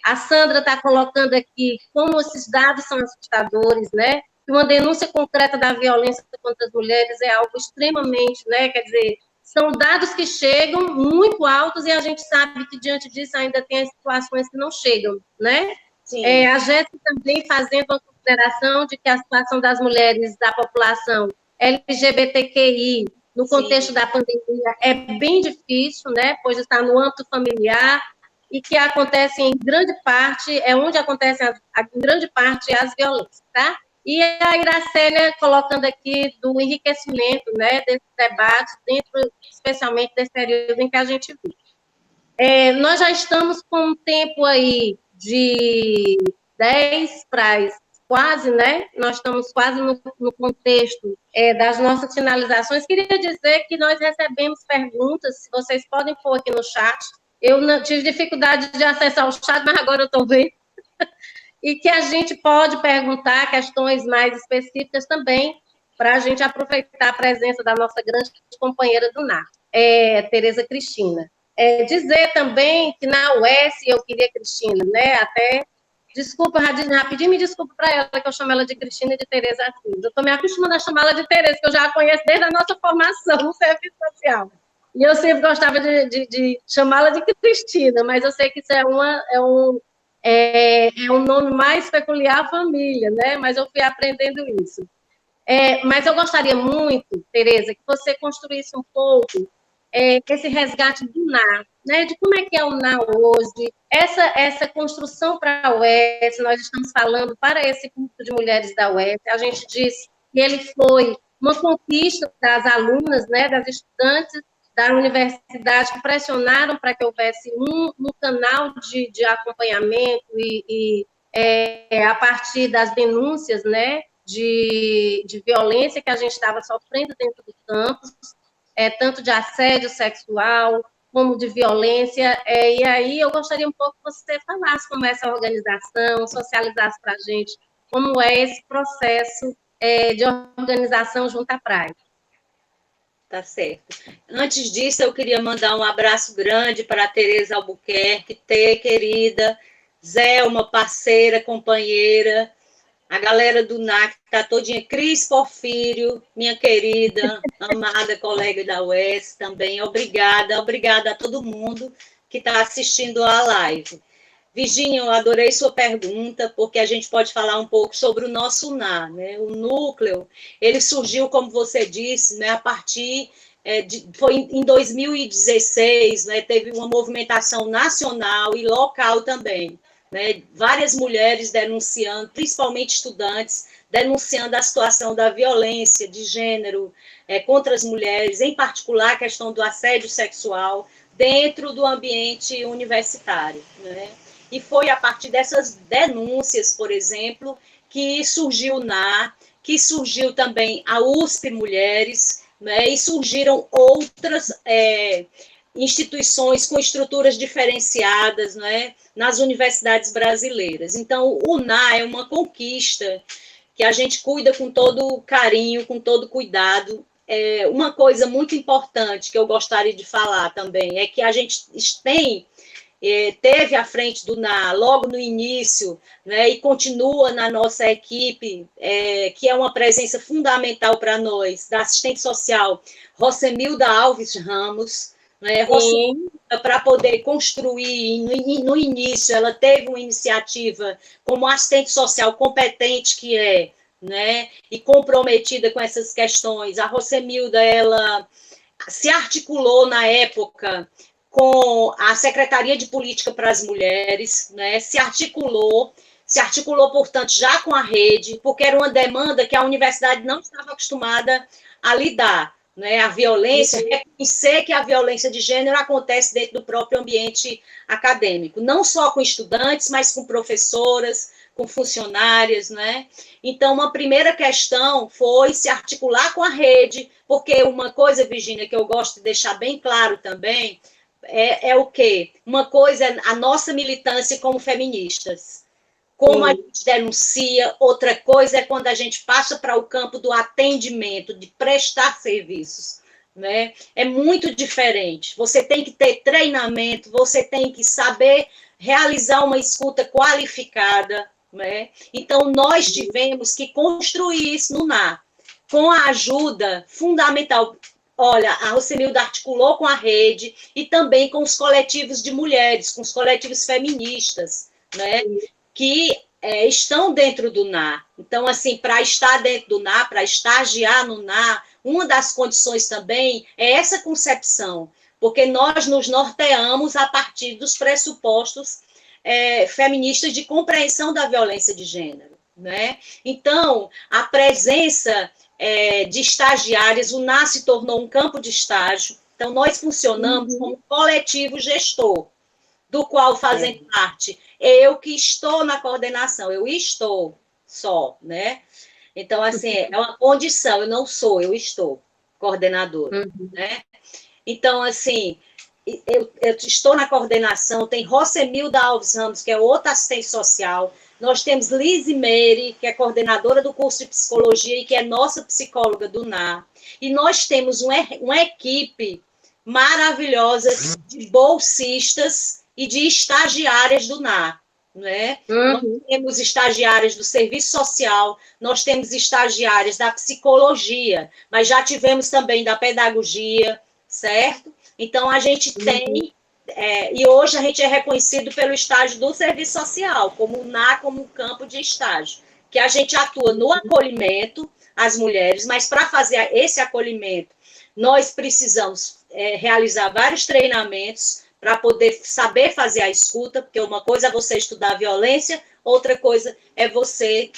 Speaker 1: a Sandra está colocando aqui como esses dados são assustadores, né? Uma denúncia concreta da violência contra as mulheres é algo extremamente, né? Quer dizer, são dados que chegam muito altos e a gente sabe que diante disso ainda tem as situações que não chegam, né? A Jéssica também fazendo uma consideração de que a situação das mulheres da população LGBTQI no contexto da pandemia é bem difícil, né? Pois está no âmbito familiar e que acontece em grande parte, onde acontecem em grande parte as violências, tá? E a Iracélia colocando aqui do enriquecimento, né, desse debate, especialmente desse período em que a gente vive. Nós já estamos com um tempo aí de 10 para quase, né? Nós estamos quase no contexto das nossas finalizações. Queria dizer que nós recebemos perguntas, se vocês podem pôr aqui no chat. Eu não tive dificuldade de acessar o chat, mas agora eu estou vendo. E que a gente pode perguntar questões mais específicas também, para a gente aproveitar a presença da nossa grande companheira do NAR, Tereza Cristina. Dizer também que na UES, eu queria, Cristina, né, até, desculpa, rapidinho, me desculpa para ela, que eu chamo ela de Cristina e de Tereza assim. Eu estou me acostumando a chamar ela de Tereza, que eu já a conheço desde a nossa formação no serviço social. E eu sempre gostava de chamá-la de Cristina, mas eu sei que isso é um nome mais peculiar à família, né? Mas eu fui aprendendo isso. Mas eu gostaria muito, Tereza, que você construísse um pouco esse resgate do NAR, né? De como é que é o NAR hoje, essa construção para a UES, nós estamos falando para esse grupo de mulheres da UES, a gente diz que ele foi uma conquista das alunas, né, das estudantes da universidade que pressionaram para que houvesse um canal de acompanhamento e a partir das denúncias, né, de violência que a gente estava sofrendo dentro do campus, tanto de assédio sexual, como de violência, e aí eu gostaria um pouco que você falasse como é essa organização, socializasse para a gente como é esse processo de organização junto à praia.
Speaker 2: Tá certo. Antes disso, eu queria mandar um abraço grande para a Tereza Albuquerque, querida, Zé, uma parceira, companheira, a galera do NAC está todinha, Cris Porfírio, minha querida, amada colega da UES também, obrigada a todo mundo que está assistindo a live. Virginia, eu adorei sua pergunta, porque a gente pode falar um pouco sobre o nosso NAR, né? O núcleo, ele surgiu, como você disse, né, a partir foi em 2016, né, teve uma movimentação nacional e local também, né, várias mulheres denunciando, principalmente estudantes, denunciando a situação da violência de gênero contra as mulheres, em particular a questão do assédio sexual dentro do ambiente universitário, né? E foi a partir dessas denúncias, por exemplo, que surgiu o NAR, que surgiu também a USP Mulheres, né, e surgiram outras instituições com estruturas diferenciadas, né, nas universidades brasileiras. Então, o NAR é uma conquista que a gente cuida com todo carinho, com todo cuidado. Uma coisa muito importante que eu gostaria de falar também é que a gente teve à frente do NAR logo no início, né, e continua na nossa equipe, que é uma presença fundamental para nós, da assistente social Rosemilda Alves Ramos, né, para poder construir, no início, ela teve uma iniciativa como assistente social competente que né, e comprometida com essas questões. A Rosemilda, ela se articulou na época com a Secretaria de Política para as Mulheres, né, se articulou, portanto, já com a rede, porque era uma demanda que a universidade não estava acostumada a lidar, né, a violência, reconhecer que a violência de gênero acontece dentro do próprio ambiente acadêmico, não só com estudantes, mas com professoras, com funcionárias, né? Então, uma primeira questão foi se articular com a rede, porque uma coisa, Virginia, que eu gosto de deixar bem claro também, é o quê? Uma coisa é a nossa militância como feministas, como a gente denuncia, outra coisa é quando a gente passa para o campo do atendimento, de prestar serviços, né? É muito diferente. Você tem que ter treinamento, você tem que saber realizar uma escuta qualificada, né? Então, nós tivemos que construir isso no NAR, com a ajuda fundamental. Olha, a Rosemilda articulou com a rede e também com os coletivos de mulheres, com os coletivos feministas, né, que estão dentro do NAR. Então, assim, para estar dentro do NAR, para estagiar no NAR, uma das condições também é essa concepção, porque nós nos norteamos a partir dos pressupostos feministas de compreensão da violência de gênero, né? Então, a presença de estagiárias, o NAR se tornou um campo de estágio. Então, nós funcionamos como coletivo gestor, do qual fazem parte eu que estou na coordenação, eu estou só, né? Então, assim, é uma condição, eu não sou, eu estou coordenadora, né? Então, assim, eu estou na coordenação, tem Rosemilda Alves Ramos, que é outra assistente social, Nós temos Lise Meire, que é coordenadora do curso de psicologia e que é nossa psicóloga do NAR. E nós temos uma equipe maravilhosa de bolsistas e de estagiárias do NAR. Né? Nós temos estagiárias do serviço social, nós temos estagiárias da psicologia, mas já tivemos também da pedagogia, certo? Então, a gente tem, e hoje a gente é reconhecido pelo estágio do serviço social, como o NAR, como um campo de estágio, que a gente atua no acolhimento às mulheres, mas para fazer esse acolhimento, nós precisamos realizar vários treinamentos para poder saber fazer a escuta, porque uma coisa é você estudar violência, outra coisa é você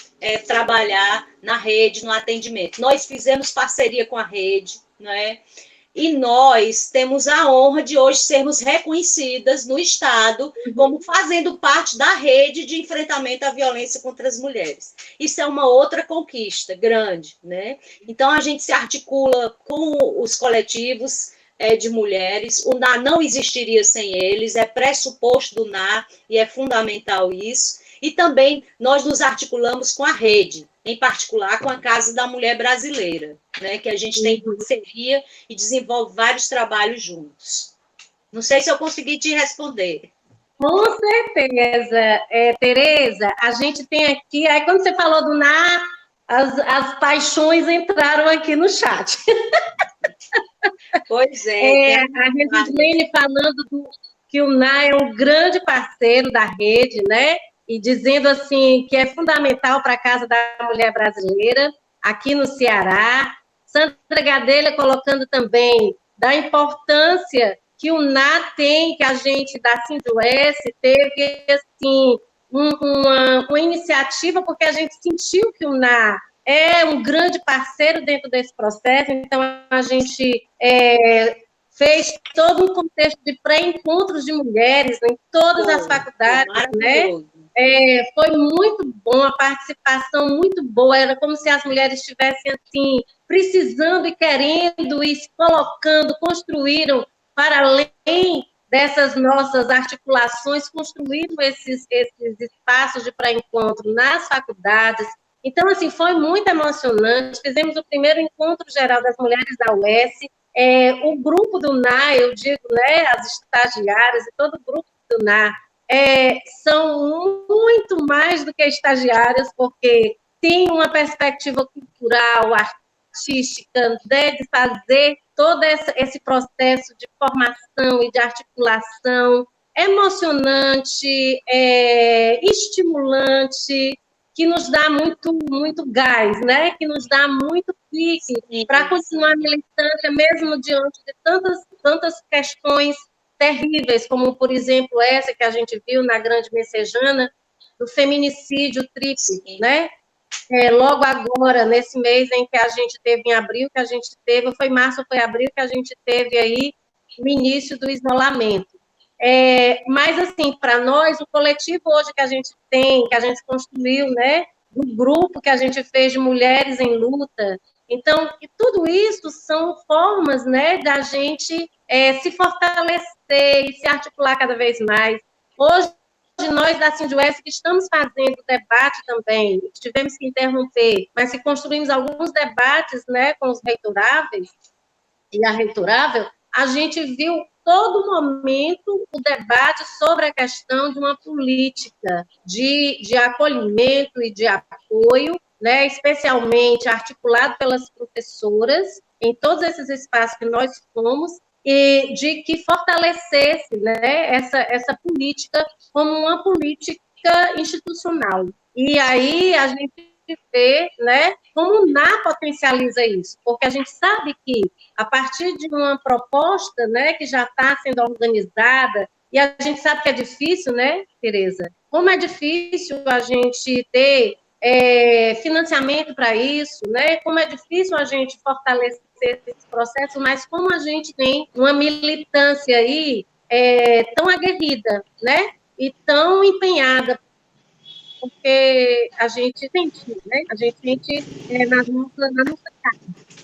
Speaker 2: trabalhar na rede, no atendimento. Nós fizemos parceria com a rede, né? E nós temos a honra de hoje sermos reconhecidas no Estado como fazendo parte da rede de enfrentamento à violência contra as mulheres. Isso é uma outra conquista grande, né? Então, a gente se articula com os coletivos de mulheres, o NAR não existiria sem eles, é pressuposto do NAR e é fundamental isso. E também nós nos articulamos com a rede, em particular com a Casa da Mulher Brasileira, né, que a gente tem parceria e desenvolve vários trabalhos juntos. Não sei se eu consegui te responder.
Speaker 1: Com certeza, Tereza, a gente tem aqui, aí quando você falou do NAR, as paixões entraram aqui no chat.
Speaker 2: Pois é.
Speaker 1: A Regislene falando que o NAR é um grande parceiro da rede, né? E dizendo assim que é fundamental para a Casa da Mulher Brasileira, aqui no Ceará. Sandra Gadelha colocando também da importância que o NAR tem, que a gente da Sindues teve assim, uma iniciativa, porque a gente sentiu que o NAR é um grande parceiro dentro desse processo, então a gente fez todo um contexto de pré-encontros de mulheres em todas as faculdades, né? Foi muito bom, a participação muito boa, era como se as mulheres estivessem assim, precisando e querendo e se colocando, construíram para além dessas nossas articulações, construíram esses espaços de pré-encontro nas faculdades. Então, assim, foi muito emocionante. Fizemos o primeiro encontro geral das mulheres da UES. O grupo do NAR, eu digo, né, as estagiárias e todo o grupo do NAR, são muito mais do que estagiárias, porque tem uma perspectiva cultural, artística, né, de fazer todo esse processo de formação e de articulação emocionante, estimulante, que nos dá muito, muito gás, né? Que nos dá muito pique para continuar militante, mesmo diante de tantas questões terríveis, como, por exemplo, essa que a gente viu na Grande Messejana, do feminicídio tríplice, né? Logo agora, nesse mês em que a gente teve, em abril, que a gente teve, foi março, foi abril, que a gente teve aí o início do isolamento. Mas, assim, para nós, o coletivo hoje que a gente tem, que a gente construiu, né, do grupo que a gente fez de mulheres em luta, então, e tudo isso são formas, né, da gente se fortalecer e se articular cada vez mais. Hoje, nós da Sindues que estamos fazendo debate também, tivemos que interromper, mas que construímos alguns debates, né, com os reitoráveis e a reitorável, a gente viu todo momento o debate sobre a questão de uma política de acolhimento e de apoio, né, especialmente articulado pelas professoras, em todos esses espaços que nós fomos, e de que fortalecesse, né, essa política como uma política institucional. E aí a gente vê, né, como o NAR potencializa isso, porque a gente sabe que a partir de uma proposta, né, que já está sendo organizada, e a gente sabe que é difícil, né, Tereza? Como é difícil a gente ter financiamento para isso, né? Como é difícil a gente fortalecer esse processo, mas como a gente tem uma militância aí tão aguerrida, né? E tão empenhada, porque a gente sente, né? A gente sente na nossa casa.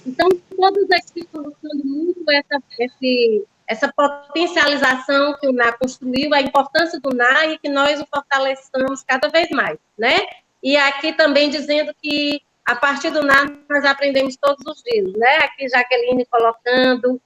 Speaker 1: Então, todos aqui colocando muito essa potencialização que o NA construiu, a importância do NA e que nós o fortaleçamos cada vez mais, né? E aqui também dizendo que a partir do NA nós aprendemos todos os dias, né? Aqui Jaqueline colocando,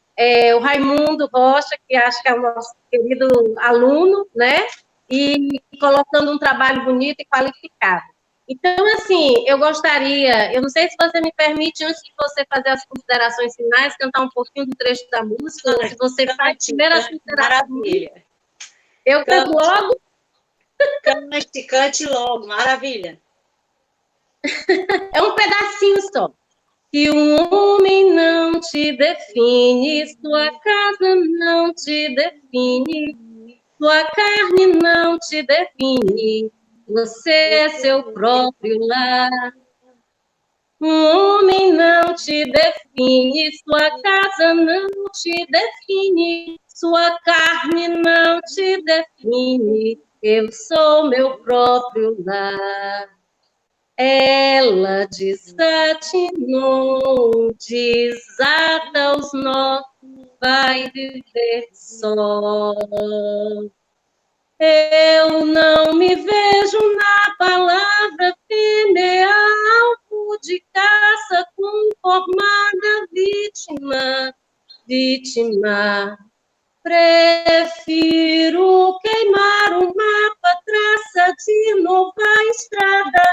Speaker 1: o Raimundo Rocha, que acho que é o nosso querido aluno, né? E colocando um trabalho bonito e qualificado. Então, assim, eu gostaria, eu não sei se você me permite, antes de você fazer as considerações finais, cantar um pouquinho do trecho da música, ou se você faz primeiro as considerações.
Speaker 2: Maravilha.
Speaker 1: Eu canto logo?
Speaker 2: Cante logo, maravilha.
Speaker 1: É um pedacinho só. Que um homem não te define, sua casa não te define, sua carne não te define, você é seu próprio lar. Um homem não te define, sua casa não te define, sua carne não te define, eu sou meu próprio lar. Ela desatinou, desata os nós, vai viver só. Eu não me vejo na palavra fêmea, alvo de caça, conformada vítima, vítima. Prefiro queimar o mapa, traça de nova estrada,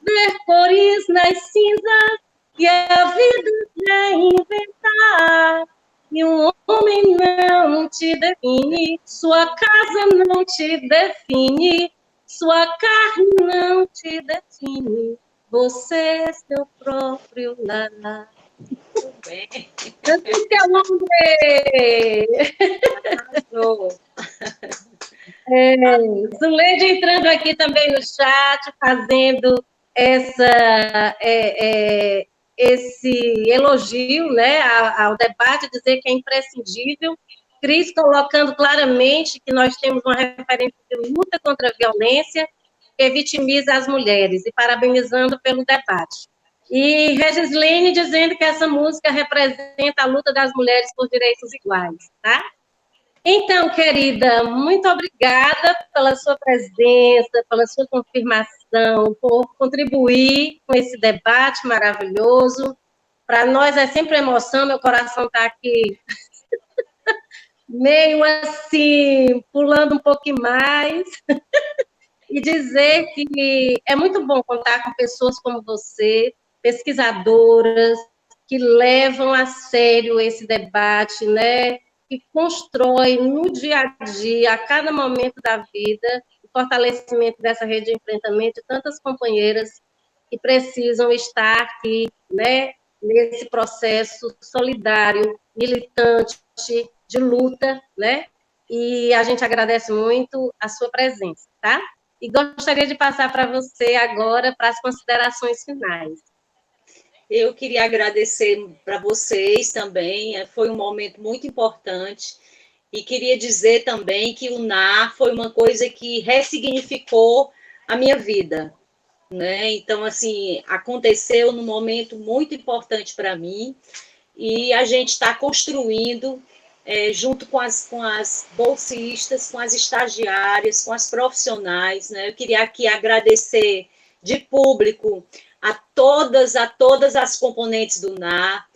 Speaker 1: ver cores nas cinzas e a vida reinventar. E um homem não te define, sua casa não te define, sua carne não te define, você é seu próprio lar.
Speaker 2: Muito bem.
Speaker 1: Zuleide entrando aqui também no chat, fazendo esse elogio, né, ao debate, dizer que é imprescindível. Cris colocando claramente que nós temos uma referência de luta contra a violência que vitimiza as mulheres, e parabenizando pelo debate. E Regislene dizendo que essa música representa a luta das mulheres por direitos iguais, tá? Então, querida, muito obrigada pela sua presença, pela sua confirmação, por contribuir com esse debate maravilhoso. Para nós é sempre emoção, meu coração está aqui meio assim, pulando um pouquinho mais. E dizer que é muito bom contar com pessoas como você, pesquisadoras, que levam a sério esse debate, né? Que constrói no dia a dia, a cada momento da vida, o fortalecimento dessa rede de enfrentamento de tantas companheiras que precisam estar aqui, né? Nesse processo solidário, militante, de luta, né? E a gente agradece muito a sua presença, tá? E gostaria de passar para você agora para as considerações finais.
Speaker 2: Eu queria agradecer para vocês também, foi um momento muito importante, e queria dizer também que o NAR foi uma coisa que ressignificou a minha vida, né? Então, assim, aconteceu num momento muito importante para mim, e a gente está construindo, junto com as bolsistas, com as estagiárias, com as profissionais, né? Eu queria aqui agradecer de público a todas as componentes do NAR,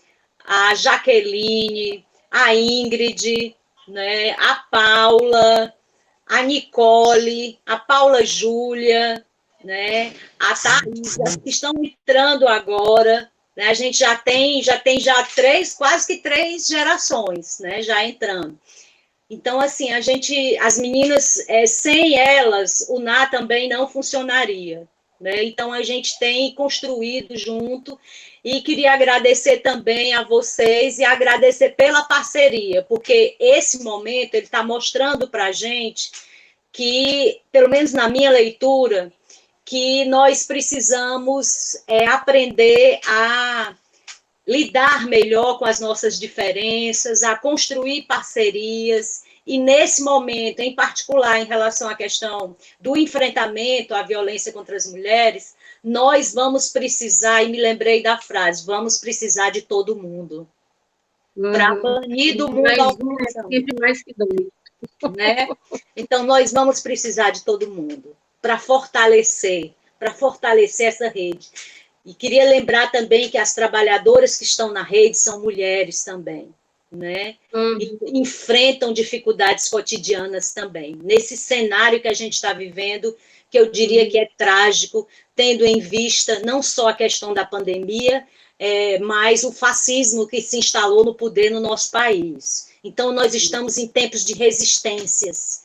Speaker 2: a Jaqueline, a Ingrid, né, a Paula, a Nicole, a Paula Júlia, né, a Thaís, que estão entrando agora, né, a gente já tem quase que três gerações, né, já entrando. Então, assim, as meninas, sem elas, o NAR também não funcionaria, né? Então, a gente tem construído junto, e queria agradecer também a vocês e agradecer pela parceria, porque esse momento ele está mostrando para a gente que, pelo menos na minha leitura, que nós precisamos aprender a lidar melhor com as nossas diferenças, a construir parcerias, e nesse momento, em particular, em relação à questão do enfrentamento à violência contra as mulheres, nós vamos precisar, e me lembrei da frase, vamos precisar de todo mundo. para banir do mundo
Speaker 1: Mais
Speaker 2: a
Speaker 1: um é
Speaker 2: opressão,
Speaker 1: sempre mais que dois.
Speaker 2: né? Então, nós vamos precisar de todo mundo para fortalecer essa rede. E queria lembrar também que as trabalhadoras que estão na rede são mulheres também, né? E enfrentam dificuldades cotidianas também. Nesse cenário que a gente está vivendo, que eu diria que é trágico, tendo em vista não só a questão da pandemia, mas o fascismo que se instalou no poder no nosso país. Então, nós estamos em tempos de resistências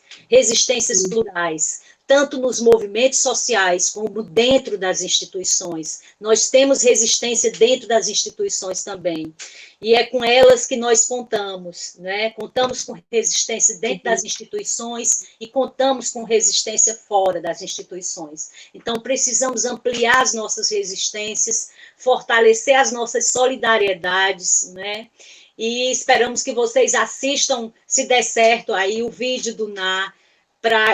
Speaker 2: plurais, tanto nos movimentos sociais como dentro das instituições. Nós temos resistência dentro das instituições também. E é com elas que nós contamos, né? Contamos com resistência dentro das instituições e contamos com resistência fora das instituições. Então, precisamos ampliar as nossas resistências, fortalecer as nossas solidariedades, né? E esperamos que vocês assistam, se der certo, aí o vídeo do NAR,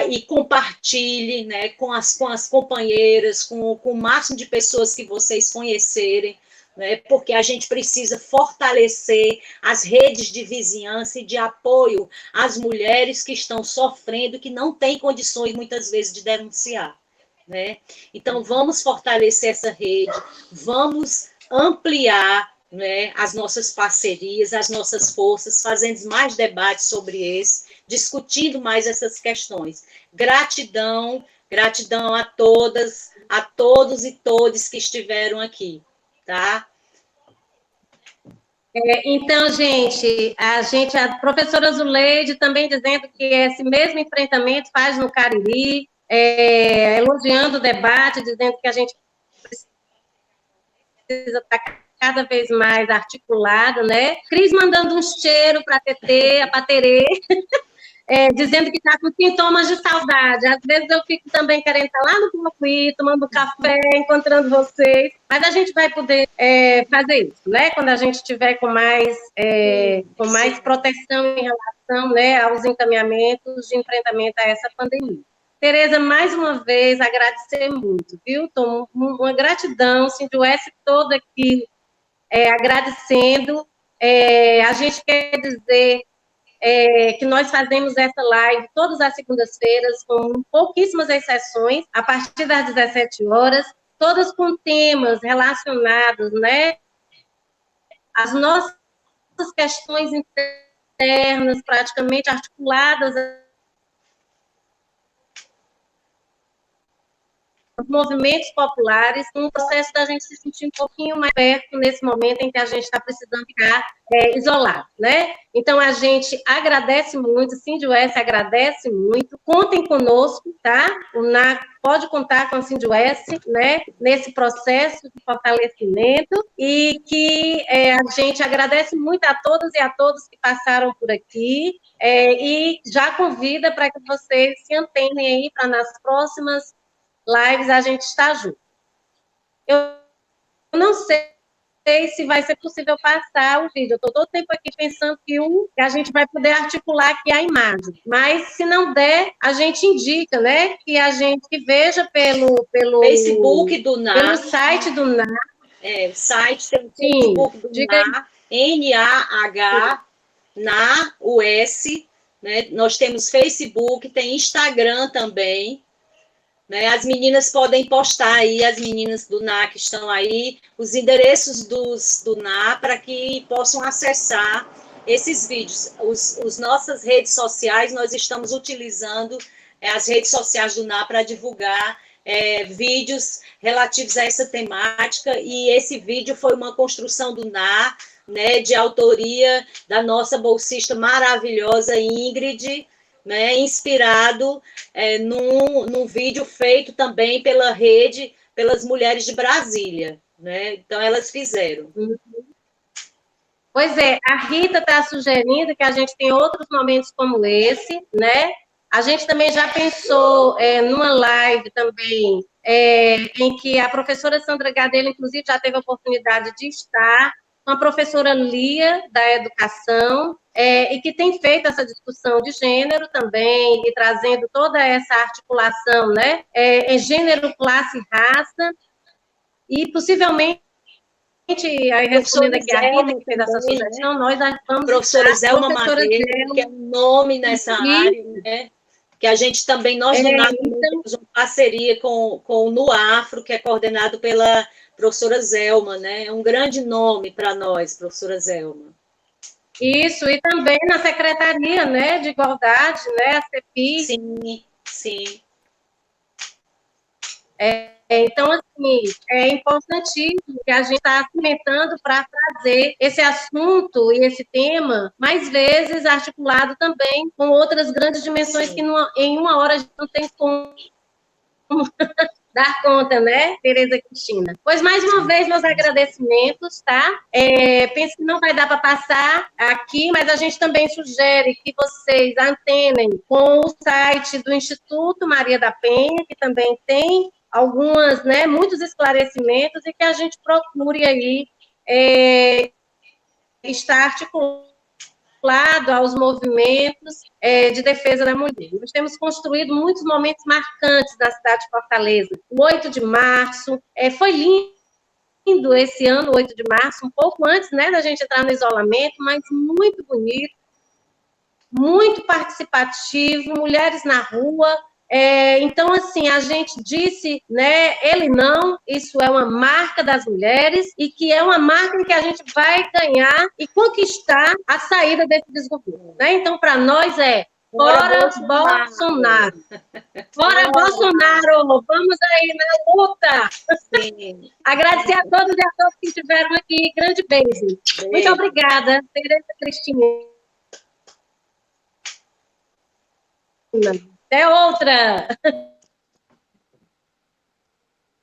Speaker 2: e compartilhe, né, com as companheiras, com o máximo de pessoas que vocês conhecerem, né, porque a gente precisa fortalecer as redes de vizinhança e de apoio às mulheres que estão sofrendo, que não têm condições, muitas vezes, de denunciar. Né? Então, vamos fortalecer essa rede, vamos ampliar, né, as nossas parcerias, as nossas forças, fazendo mais debates sobre esse, discutindo mais essas questões. Gratidão, gratidão a todas, a todos e todes que estiveram aqui, tá?
Speaker 1: Então, a professora Zuleide também dizendo que esse mesmo enfrentamento faz no Cariri, elogiando o debate, dizendo que a gente precisa estar cada vez mais articulado, né? Cris mandando um cheiro para a TT, a Paterê, dizendo que está com sintomas de saudade. Às vezes eu fico também querendo estar lá no Piauí, tomando café, encontrando vocês, mas a gente vai poder fazer isso, né? Quando a gente estiver com mais proteção em relação, né, aos encaminhamentos de enfrentamento a essa pandemia. Tereza, mais uma vez, agradecer muito, viu? Estou uma gratidão, sinto o S todo aqui agradecendo. A gente quer dizer que nós fazemos essa live todas as segundas-feiras, com pouquíssimas exceções, a partir das 17 horas, todas com temas relacionados, né, às nossas questões internas, praticamente articuladas os movimentos populares, um processo da gente se sentir um pouquinho mais perto nesse momento em que a gente está precisando ficar isolado, né? Então, a gente agradece muito, Cindy-US agradece muito, contem conosco, tá? O NAC pode contar com a Cindy-US, né? Nesse processo de fortalecimento e que a gente agradece muito a todas e a todos que passaram por aqui e já convida para que vocês se antenem aí para nas próximas lives a gente está junto. Eu não sei se vai ser possível passar o vídeo. Eu estou todo o tempo aqui pensando que a gente vai poder articular aqui a imagem. Mas, se não der, a gente indica, né? Que a gente veja pelo
Speaker 2: Facebook do NAR.
Speaker 1: Pelo site do NAR.
Speaker 2: O site tem o Facebook do NAR, NAH, NAR, US. Né? Nós temos Facebook, tem Instagram também. Né, as meninas podem postar aí, as meninas do NAR que estão aí, os endereços do NAR para que possam acessar esses vídeos. As nossas redes sociais, nós estamos utilizando as redes sociais do NAR para divulgar vídeos relativos a essa temática, e esse vídeo foi uma construção do NAR, né, de autoria da nossa bolsista maravilhosa Ingrid, né, inspirado num vídeo feito também pela rede, pelas mulheres de Brasília. Né? Então, elas fizeram.
Speaker 1: Pois é, a Rita está sugerindo que a gente tem outros momentos como esse, né? A gente também já pensou numa live também, em que a professora Sandra Gadelha, inclusive, já teve a oportunidade de estar, com a professora Lia, da Educação, e que tem feito essa discussão de gênero também, e trazendo toda essa articulação, né, gênero, classe, raça, e possivelmente aí respondendo aqui a Rita, que fez essa
Speaker 2: também,
Speaker 1: sugestão, nós vamos
Speaker 2: professora Zelma
Speaker 1: professora
Speaker 2: Madeira,
Speaker 1: Zelma,
Speaker 2: que é um nome nessa área, né? Que a gente também, nós do NAC
Speaker 1: então,
Speaker 2: temos uma parceria com o NUAFRO, que é coordenado pela professora Zelma, né? É um grande nome para nós, professora Zelma.
Speaker 1: isso, e também na Secretaria, né, de Igualdade, né, a CEPI.
Speaker 2: Sim, sim.
Speaker 1: Então, assim, é importantíssimo que a gente está cimentando para trazer esse assunto e esse tema, mais vezes articulado também com outras grandes dimensões
Speaker 2: Sim.
Speaker 1: que em uma hora a gente não tem como dar conta, né, Tereza Cristina? Pois, mais uma vez, meus agradecimentos, tá? Penso que não vai dar para passar aqui, mas a gente também sugere que vocês antenem com o site do Instituto Maria da Penha, que também tem algumas, né, muitos esclarecimentos, e que a gente procure aí estar articulando aos movimentos de defesa da mulher. Nós temos construído muitos momentos marcantes na cidade de Fortaleza. O 8 de março foi lindo esse ano, o 8 de março, um pouco antes, né, da gente entrar no isolamento, mas muito bonito, muito participativo, mulheres na rua. Então, assim, a gente disse, né, ele não, isso é uma marca das mulheres e que é uma marca em que a gente vai ganhar e conquistar a saída desse desgoverno, né? Então, para nós fora Bolsonaro. Fora Bolsonaro! Vamos aí na luta!
Speaker 2: Sim.
Speaker 1: Agradecer a todos e a todas que estiveram aqui. Grande beijo. Muito obrigada, Tereza Cristina. Até outra!